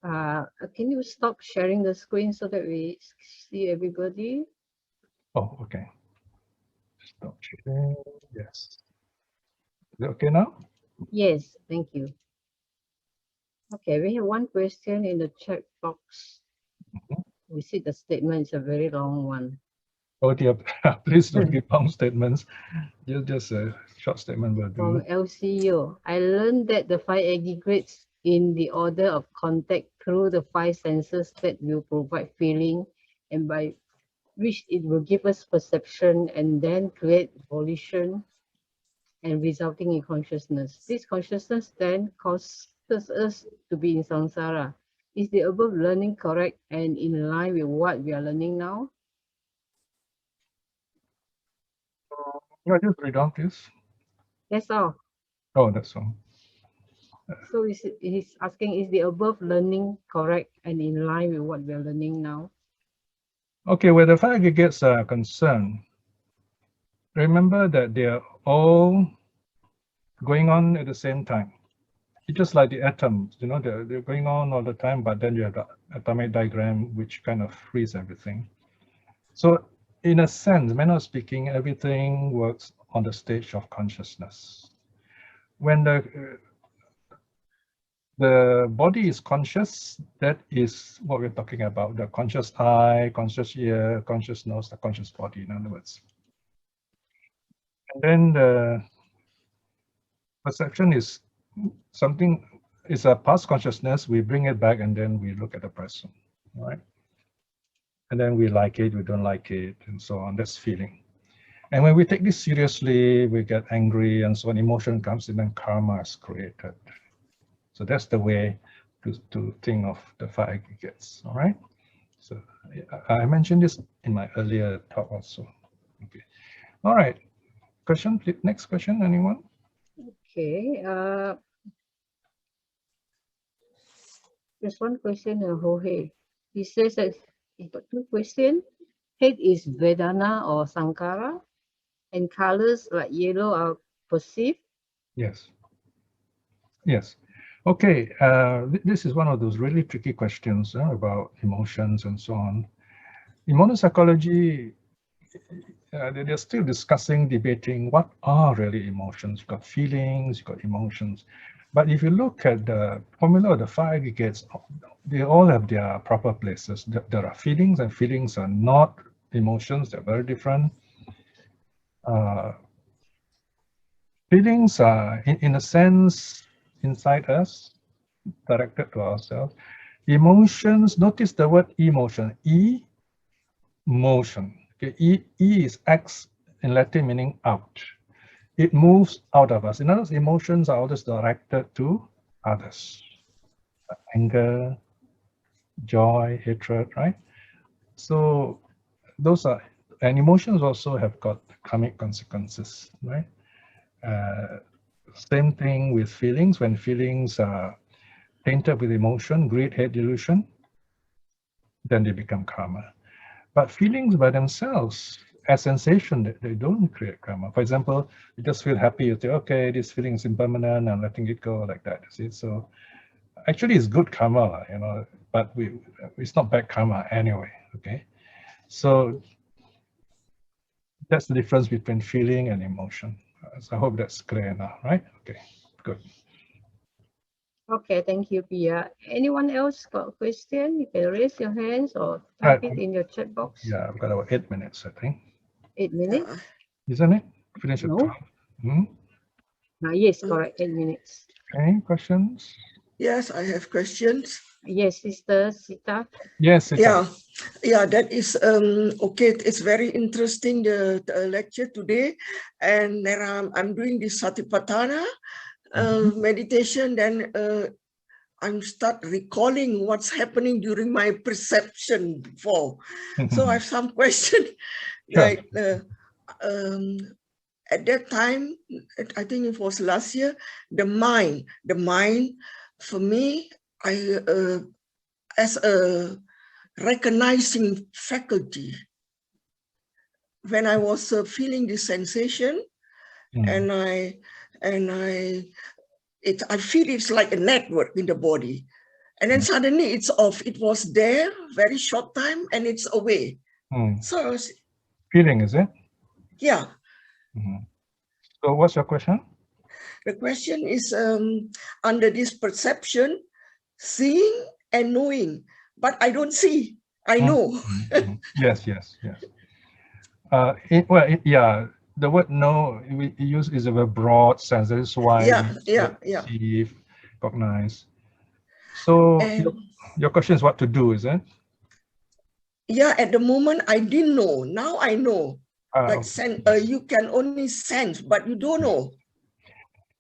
Can you stop sharing the screen so that we see everybody? Oh, okay. Stop sharing. Yes. Is it okay now? Yes, thank you. Okay, we have one question in the chat box. We see the statement is a very long one. Oh dear, please don't give long statements. Just a short statement will From do. LCU, I learned that the five aggregates in the order of contact through the five senses that will provide feeling and by which it will give us perception and then create volition and resulting in consciousness. This consciousness then causes us to be in samsara. Is the above learning correct and in line with what we are learning now? No, just read on, please. That's all. Oh, that's all. So he's asking, is the above learning correct and in line with what we are learning now? Okay, where the five aggregates are concerned, remember that they are all going on at the same time. It's just like the atoms, you know, they're going on all the time, but then you have the atomic diagram, which kind of frees everything. So in a sense, manner of speaking, everything works on the stage of consciousness. When the body is conscious, that is what we're talking about, the conscious eye, conscious ear, conscious nose, the conscious body, in other words. And then the perception is something, is a past consciousness, we bring it back and then we look at the present, all right? And then we like it, we don't like it, and so on, that's feeling. And when we take this seriously, we get angry and so on, emotion comes in and karma is created. So that's the way to think of the five aggregates, all right? So I mentioned this in my earlier talk also. Okay, all right. Question, please. Next question, anyone? Okay, there's one question, Jorge. He says that he's got two questions. Head is Vedana or Sankara, and colors like yellow are perceived. Yes. Yes. Okay, this is one of those really tricky questions about emotions and so on. In modern psychology, they're still discussing, debating what are really emotions. You've got feelings, you've got emotions. But if you look at the formula of the 5 aggregates, they all have their proper places. There are feelings, and feelings are not emotions. They're very different. Feelings are, in a sense, inside us, directed to ourselves. Emotions, notice the word emotion, motion. Okay, E is X in Latin, meaning out. It moves out of us. In other words, emotions are always directed to others. Anger, joy, hatred, right? So those are, and emotions also have got karmic consequences, right? Same thing with feelings. When feelings are tainted with emotion, greed, hate, delusion, then they become karma. But feelings by themselves, as sensation, they don't create karma. For example, you just feel happy, you say, okay, this feeling is impermanent, I'm letting it go, like that. See? So actually it's good karma, you know, but it's not bad karma anyway, okay? So that's the difference between feeling and emotion. So I hope that's clear now, right? Okay, good. Okay, thank you, Pia. Anyone else got a question? You can raise your hands or type it in your chat box. Yeah, I've got about 8 minutes, I think. 8 minutes? Isn't it? Finish at No. 12. Hmm? Yes, correct, 8 minutes. Okay, questions? Yes, I have questions. Yes, Sister Sita. Yes, Sita. Yeah, that is okay. It's very interesting, the lecture today, and then I'm doing this Satipatthana meditation. Then I'm start recalling what's happening during my perception before. So I have some question. Like at that time, I think it was last year. The mind for me, as a recognizing faculty, when I was feeling this sensation, and I feel it's like a network in the body, and then suddenly it's off. It was there very short time and it's away. So I was, feeling, is it? Yeah. So what's your question? The question is under this perception, seeing and knowing, but I don't see. I know. Yes. Yeah. The word know we use is a very broad sense. That is why we perceive, recognize. So your question is what to do, is it? Yeah, at the moment I didn't know. Now I know. Like you can only sense, but you don't know.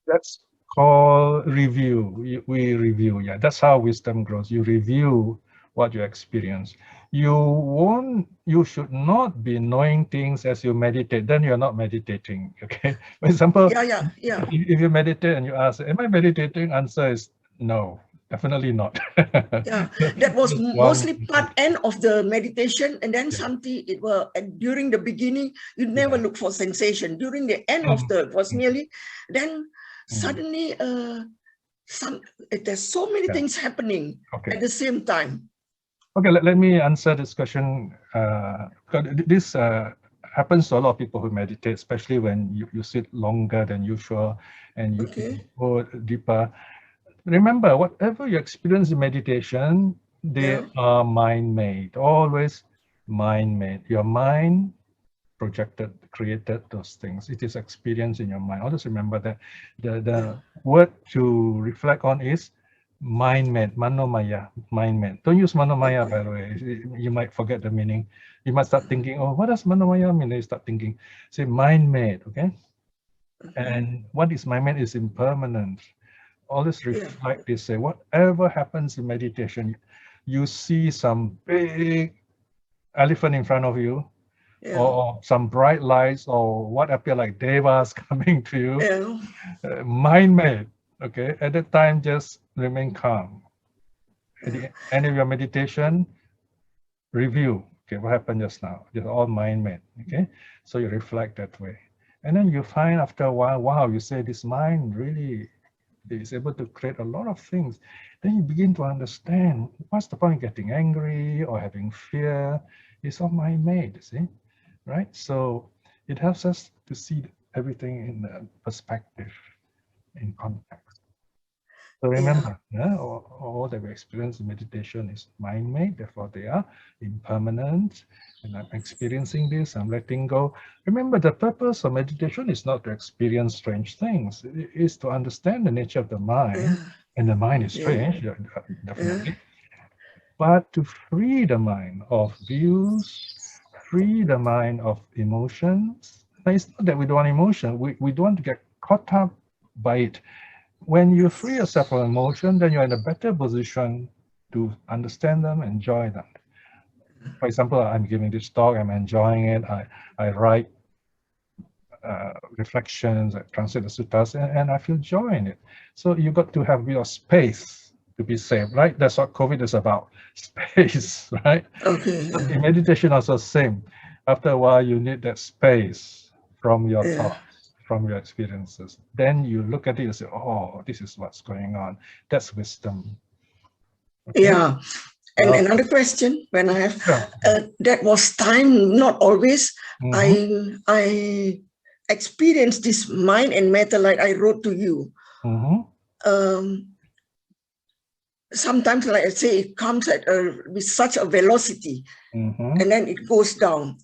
That's called review. We review. Yeah, that's how wisdom grows. You review what you experience. You should not be knowing things as you meditate. Then you're not meditating. Okay. For example, if you meditate and you ask, "Am I meditating?" Answer is no. Definitely not. Yeah, that was mostly part end of the meditation, and then something it was during the beginning you never look for sensation. During the end of the was nearly, then suddenly there's so many things happening at the same time. Okay, let me answer this question. This happens to a lot of people who meditate, especially when you sit longer than usual and you go deeper. Remember, whatever you experience in meditation, they are mind-made, always mind-made. Your mind projected, created those things. It is experience in your mind. Always remember that the word to reflect on is mind-made, manomaya, mind-made. Don't use manomaya, by the way. You might forget the meaning. You might start thinking, oh, what does manomaya mean? Then you start thinking, say mind-made, okay? And what is mind-made is impermanent. Always reflect this, say, whatever happens in meditation, you see some big elephant in front of you, or some bright lights, or what appear like devas coming to you, mind-made, okay? At that time, just remain calm. At the end of your meditation, review, okay, what happened just now? Just all mind-made, okay? So you reflect that way. And then you find after a while, wow, you say this mind really is able to create a lot of things. Then you begin to understand what's the point of getting angry or having fear. It's all mind-made, see? right? So it helps us to see everything in perspective, in context. So remember, all that we experience in meditation is mind-made, therefore they are impermanent. And I'm experiencing this, I'm letting go. Remember, the purpose of meditation is not to experience strange things. It is to understand the nature of the mind. And the mind is strange, definitely. But to free the mind of views, free the mind of emotions. Now, it's not that we don't want emotion, we don't want to get caught up by it. When you free yourself from emotion, then you're in a better position to understand them, enjoy them. For example, I'm giving this talk, I'm enjoying it, I write reflections, I translate the suttas, and I feel joy in it. So you got to have your space to be safe, right? That's what COVID is about, space, right? Okay. So in meditation also same. After a while, you need that space from your thoughts, from your experiences. Then you look at it and say, oh, this is what's going on. That's wisdom. Okay? Yeah. And another question, when I have, that was time, not always. I experienced this mind and matter like I wrote to you. Sometimes, like I say, it comes at with such a velocity, and then it goes down.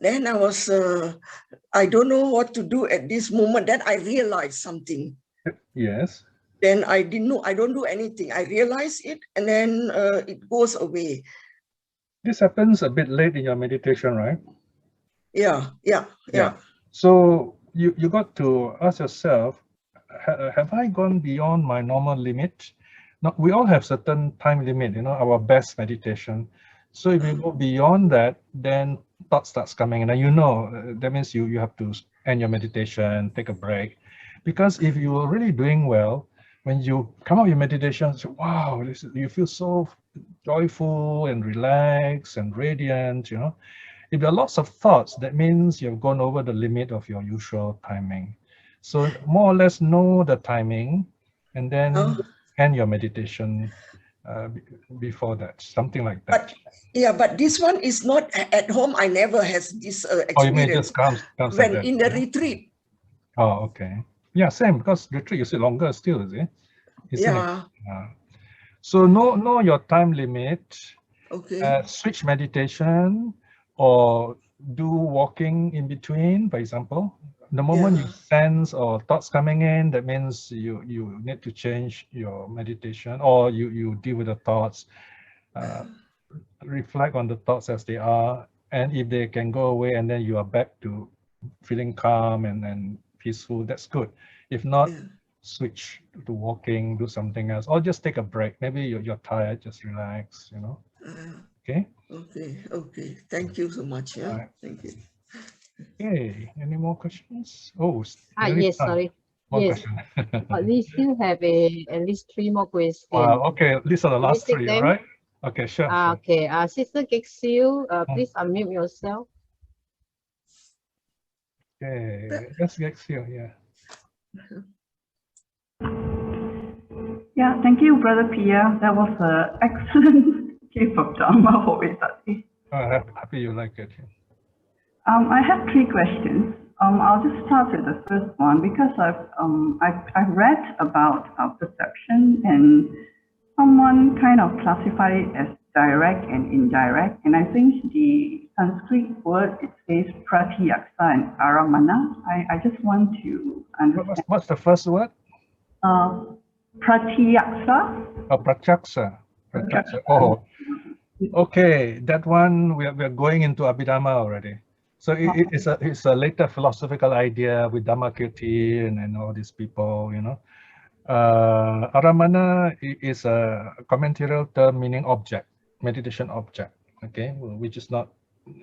Then I was, I don't know what to do at this moment. Then I realized something. Yes. Then I didn't know, I don't do anything. I realize it, and then it goes away. This happens a bit late in your meditation, right? Yeah. So you got to ask yourself, have I gone beyond my normal limit? Now, we all have certain time limit, our best meditation. So if you go beyond that, then thought starts coming, and that means you have to end your meditation, take a break. Because if you are really doing well, when you come out your meditation, say, wow, you feel so joyful and relaxed and radiant, If there are lots of thoughts, that means you've gone over the limit of your usual timing. So more or less know the timing, and then end your meditation before that, something like that. But this one is not at home. I never has this experience. Oh, you mean it just comes when like in the retreat. Oh, okay. Yeah, same, because retreat you sit longer still, is it? So know your time limit. Okay. Switch meditation or do walking in between, for example. The moment you sense or thoughts coming in, that means you need to change your meditation, or you deal with the thoughts, reflect on the thoughts as they are, and if they can go away and then you are back to feeling calm and peaceful, that's good. If not, switch to walking, do something else, or just take a break. Maybe you're tired, just relax, Okay. Okay. Thank you so much. Yeah. Right. Thank you. Okay. Any more questions? Oh, yes. Sorry. One yes. question. But we still have at least 3 more questions. Wow. Okay. These are the last 3, them? right? Okay. Sure. Okay. Sister Gexiu, please unmute yourself. Okay. Let's Gexiu. Yeah. Yeah, thank you, Brother Pia. That was an excellent gift of Dharma for Vedati. Happy you like it. I have 3 questions. I'll just start with the first one because I've read about perception, and someone kind of classified it as direct and indirect. And I think the Sanskrit word, it says pratyaksa and aramana. I just want to understand. What's the first word? Pratyaksa. Oh, pratyaksa. Oh, okay. That one we are going into Abhidhamma already. So it's a later philosophical idea with Dhammakirti and all these people, Aramana is a commentarial term meaning object, meditation object, okay, which is not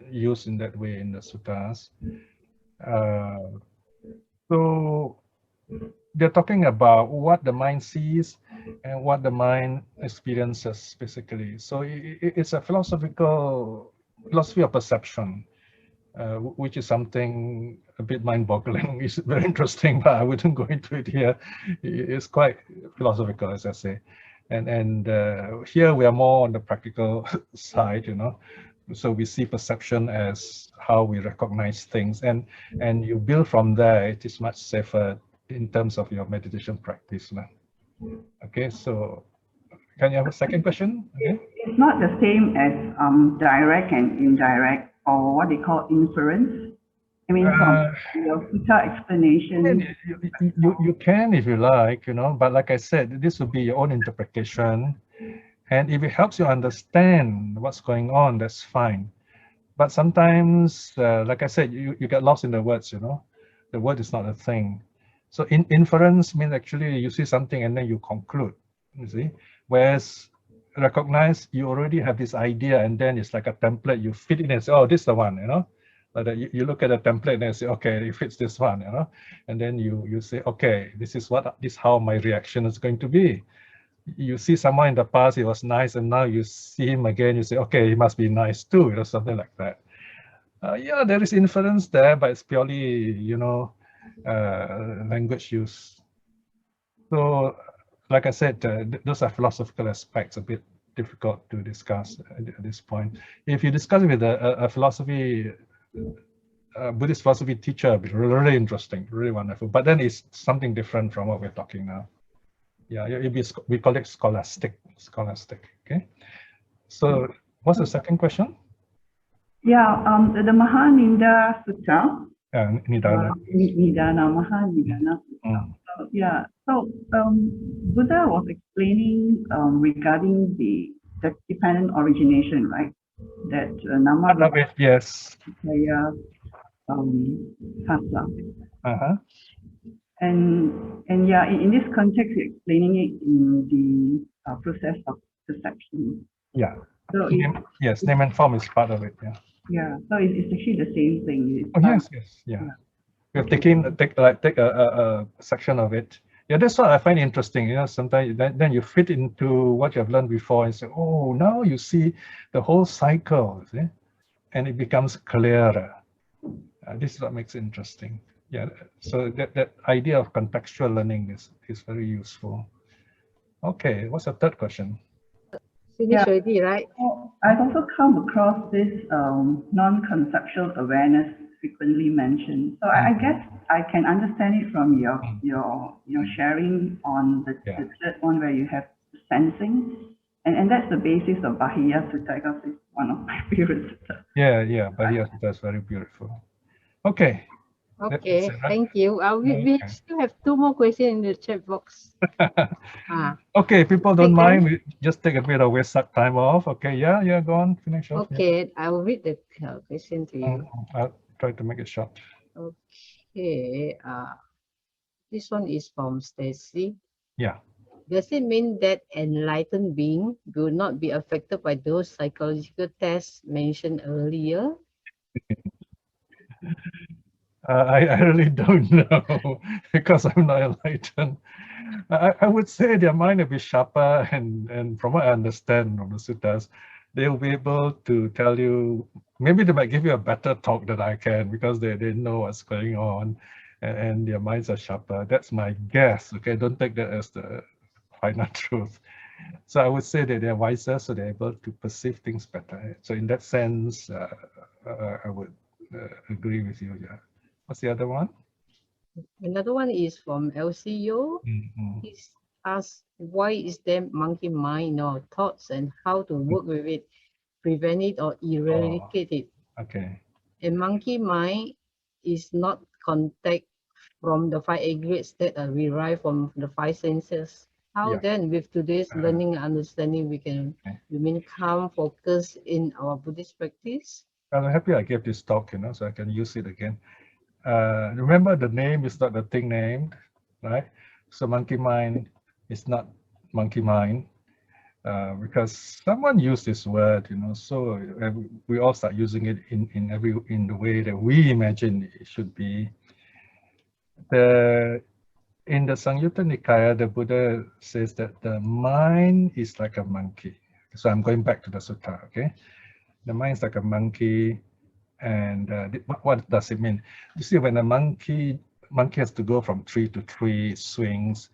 used in that way in the suttas. So they're talking about what the mind sees and what the mind experiences, basically. So it's a philosophy of perception, which is something a bit mind-boggling. It's very interesting, but I wouldn't go into it here. It's quite philosophical, as I say. And here we are more on the practical side, So we see perception as how we recognize things, and you build from there. It is much safer in terms of your meditation practice. Okay, so can you have a second question? Okay. It's not the same as direct and indirect, or what they call inference. I mean, from your sutta explanation. You can, if you like, but like I said, this would be your own interpretation. And if it helps you understand what's going on, that's fine. But sometimes, like I said, you get lost in the words, the word is not a thing. So inference means actually you see something and then you conclude, you see. Whereas recognize, you already have this idea and then it's like a template, you fit it and say, oh, this is the one, Like you look at a template and say, okay, it fits this one, And then you say, okay, this is how my reaction is going to be. You see someone in the past, he was nice, and now you see him again, you say, okay, he must be nice too, something like that. Yeah, there is inference there, but it's purely, language use. So, like I said, those are philosophical aspects, a bit difficult to discuss at this point. If you discuss with a Buddhist philosophy teacher, it'd be really interesting, really wonderful. But then it's something different from what we're talking now. Yeah, we call it scholastic. Okay. So, what's the second question? Yeah, the Mahaninda Sutta. Nidana. Mahanidana. Yeah. So Buddha was explaining regarding the dependent origination, right? That nama. Yes. Tassa. And yeah, in this context, you're explaining it in the process of perception. Yeah. So yes, name and form is part of it. Yeah. Yeah. So it's actually the same thing. Yes. Yeah. We have take a section of it. Yeah, that's what I find interesting. Sometimes then you fit into what you have learned before and say, oh, now you see the whole cycle, see? And it becomes clearer. This is what makes it interesting. Yeah, so that idea of contextual learning is very useful. Okay, what's the third question? Finish already, right? I've also come across this non-conceptual awareness frequently mentioned. So I guess I can understand it from your sharing on the third one where you have sensing, and that's the basis of Bahiya Sutta, because it's one of my favorite sutta. Yeah, Bahiya Sutta is very beautiful. Okay. Okay, thank you. We still have 2 more questions in the chat box. Okay, people don't mind. We just take a bit of Vesak time off. Okay, yeah, go on, finish off. Okay, I will read the question to you. I'll try to make it short. Okay, this one is from Stacy. Yeah. Does it mean that enlightened being will not be affected by those psychological tests mentioned earlier? I really don't know because I'm not enlightened. I would say their mind will be sharper, and from what I understand from the suttas, they'll be able to tell you, maybe they might give you a better talk than I can because they know what's going on, and their minds are sharper. That's my guess. Okay, don't take that as the final truth. So I would say that they're wiser, so they're able to perceive things better. So in that sense, I would agree with you. Yeah. What's the other one? Another one is from LCO. He asks, why is there monkey mind in our thoughts and how to work with it, prevent it or eradicate it? Okay. A monkey mind is not contact from the 5 aggregates that are derived from the 5 senses. How then, with today's learning and understanding, we can remain calm, focused in our Buddhist practice? I'm happy I gave this talk, so I can use it again. Remember, the name is not the thing named, right? So monkey mind is not monkey mind because someone used this word, so we all start using it in the way that we imagine it should be. In the Samyutta Nikaya, the Buddha says that the mind is like a monkey. So I'm going back to the sutta, okay? The mind is like a monkey. And what does it mean? You see, when a monkey has to go from tree to tree, swings,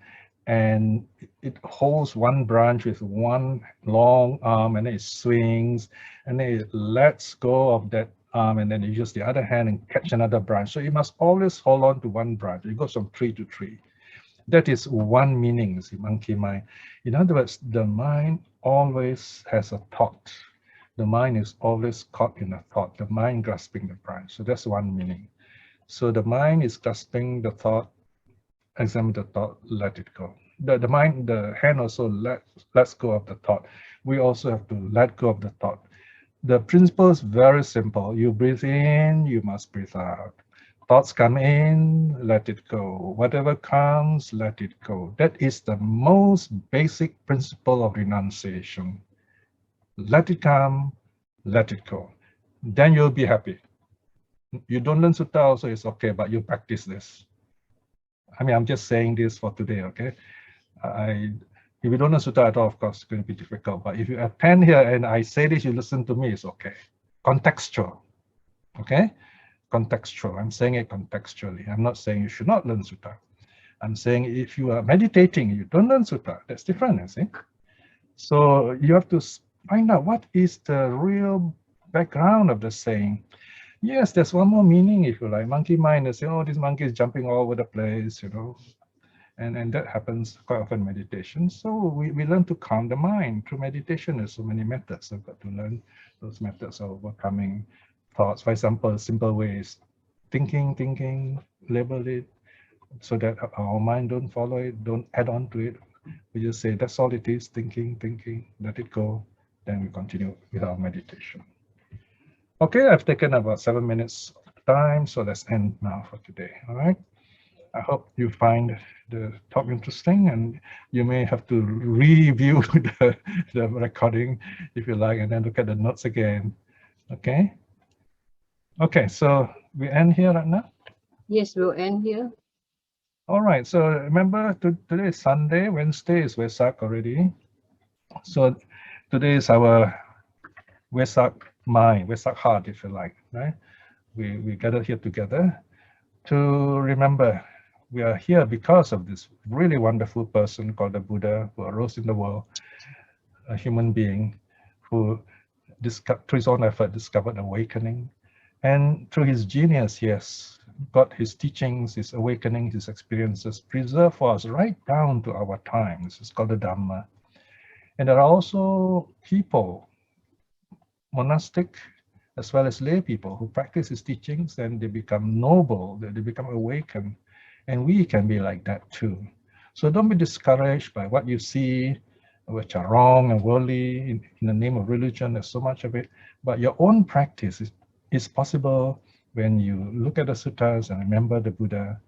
and it holds one branch with one long arm, and then it swings, and then it lets go of that arm, and then you use the other hand and catch another branch. So you must always hold on to one branch. It goes from tree to tree. That is one meaning, see, monkey mind. In other words, the mind always has a thought. The mind is always caught in a thought, the mind grasping the branch. So that's one meaning. So the mind is grasping the thought, examine the thought, let it go. The mind, the hand also lets go of the thought. We also have to let go of the thought. The principle is very simple. You breathe in, you must breathe out. Thoughts come in, let it go. Whatever comes, let it go. That is the most basic principle of renunciation. Let it come, let it go. Then you'll be happy. You don't learn sutta also, it's okay, but you practice this. I mean, I'm just saying this for today, okay? If you don't learn sutta at all, of course, it's going to be difficult. But if you attend here and I say this, you listen to me, it's okay. Contextual, okay? Contextual. I'm saying it contextually. I'm not saying you should not learn sutta. I'm saying if you are meditating, you don't learn sutta. That's different, I think. So you have to find out what is the real background of the saying. Yes, there's one more meaning, if you like. Monkey mind is, oh, this monkey is jumping all over the place, you know. And that happens quite often in meditation. So we learn to calm the mind through meditation. There's so many methods. I've got to learn those methods of overcoming thoughts. For example, a simple way is thinking, label it, so that our mind don't follow it, don't add on to it. We just say, that's all it is, thinking, let it go. Then we continue with our meditation. Okay, I've taken about 7 minutes of time, so let's end now for today, all right? I hope you find the talk interesting, and you may have to review the recording if you like, and then look at the notes again, okay? Okay, so we end here right now? Yes, we'll end here. All right, so remember today is Sunday, Wednesday is Vesak already. So today is our Vesak mind, Vesak heart, if you like, right? We gathered here together to remember we are here because of this really wonderful person called the Buddha, who arose in the world, a human being who through his own effort discovered awakening. And through his genius, he has got his teachings, his awakenings, his experiences preserved for us right down to our time. This is called the Dhamma. And there are also people, monastic as well as lay people, who practice his teachings, and they become noble, they become awakened. And we can be like that too. So don't be discouraged by what you see, which are wrong and worldly in the name of religion. There's so much of it. But your own practice is possible when you look at the suttas and remember the Buddha.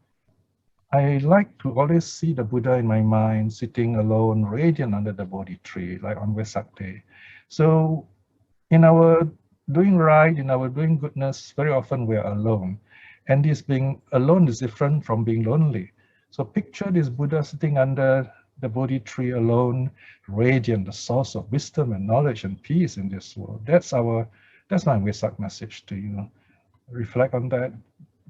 I like to always see the Buddha in my mind, sitting alone, radiant under the Bodhi tree, like on Vesak Day. So in our doing right, in our doing goodness, very often we are alone. And this being alone is different from being lonely. So picture this Buddha sitting under the Bodhi tree alone, radiant, the source of wisdom and knowledge and peace in this world. That's my Vesak message to you. Reflect on that.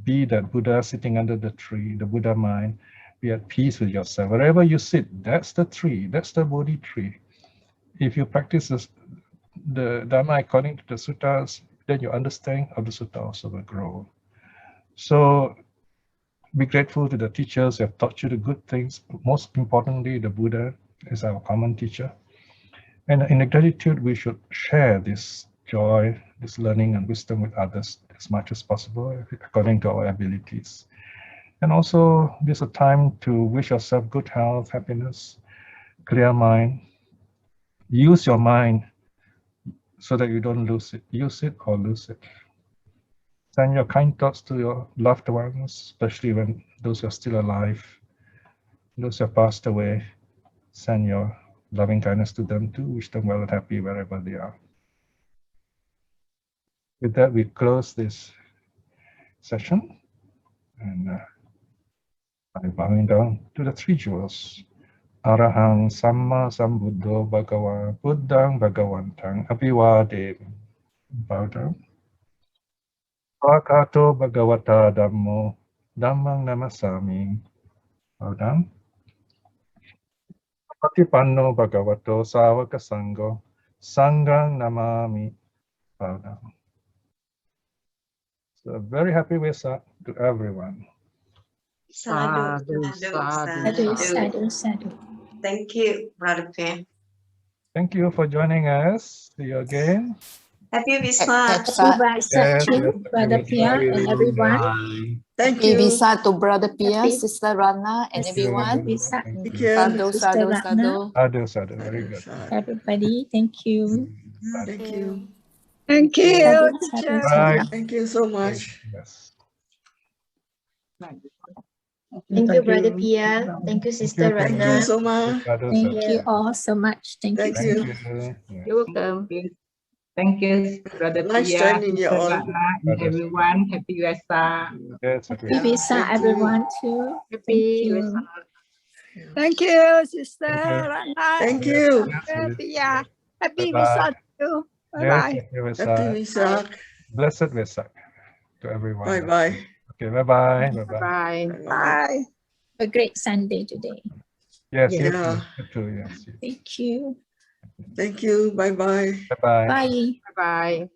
Be that Buddha sitting under the tree, the Buddha mind. Be at peace with yourself. Wherever you sit, that's the tree, that's the Bodhi tree. If you practice the Dhamma according to the suttas, then your understanding of the sutta also will grow. So be grateful to the teachers who have taught you the good things. Most importantly, the Buddha is our common teacher. And in the gratitude, we should share this joy, this learning and wisdom with others as much as possible, according to our abilities. And also, this is a time to wish yourself good health, happiness, clear mind. Use your mind so that you don't lose it. Use it or lose it. Send your kind thoughts to your loved ones, especially when those who are still alive, those who have passed away. Send your loving kindness to them too. Wish them well and happy wherever they are. With that, we close this session, and by bowing down to the three jewels. Arahang Samma Sambuddho Bhagava Buddhang Bhagavantang Abhivademi. Bow down. Bhagavato Bhagavata Dhammo Dhammang Namasami. Bow down. Patipanno Bhagavato Savaka Sangho Sanghang Namami Padam. So very happy Vesak to everyone. Sadhu, Sadhu, sadhu, sadhu. Thank you, Brother Pierre. Thank you for joining us. See you again. Happy Visakh. Happy Vesak to Yes, Brother yes, Pierre yes. and everyone. Thank Happy you. Visa to Brother Pia, Happy- Sister Rana, and Yes, everyone. Happy Vesak. Thank you. Sadhu, Sister sadhu, Ratna. sadhu. Sadhu, sadhu. Very good. Everybody, thank you. Thank you. Thank you, Sadhu, teacher. sadhu, sadhu. Right. Thank you so much. Yes. Thank you, Brother Pia. Thank you, Sister Thank Thank you Ratna. so much. Sadhu, Thank sadhu. you all so much. Thank you. Thank so you. much. Yeah. You're welcome. Thank you, Brother Nice Pia, training you Sister all. Ratna, and Sadhu. everyone. Happy Vesak. Yes, Happy agree. Vesak, Thank you. everyone, too. Thank Happy you. Vesak. Thank you, Sister Thank you. Ratna. Thank and you. Brother Pia. Happy Bye-bye. Vesak too. Yes, Bye-bye. happy Vesak. Happy Vesak. Blessed Vesak to everyone. Bye-bye. Okay, bye-bye. Bye-bye. Bye. Bye-bye. Bye. A great Sunday today. Yes, you Yeah. too. You too. Yes. Thank you. Thank you. Bye-bye. Bye-bye. Bye. Bye-bye.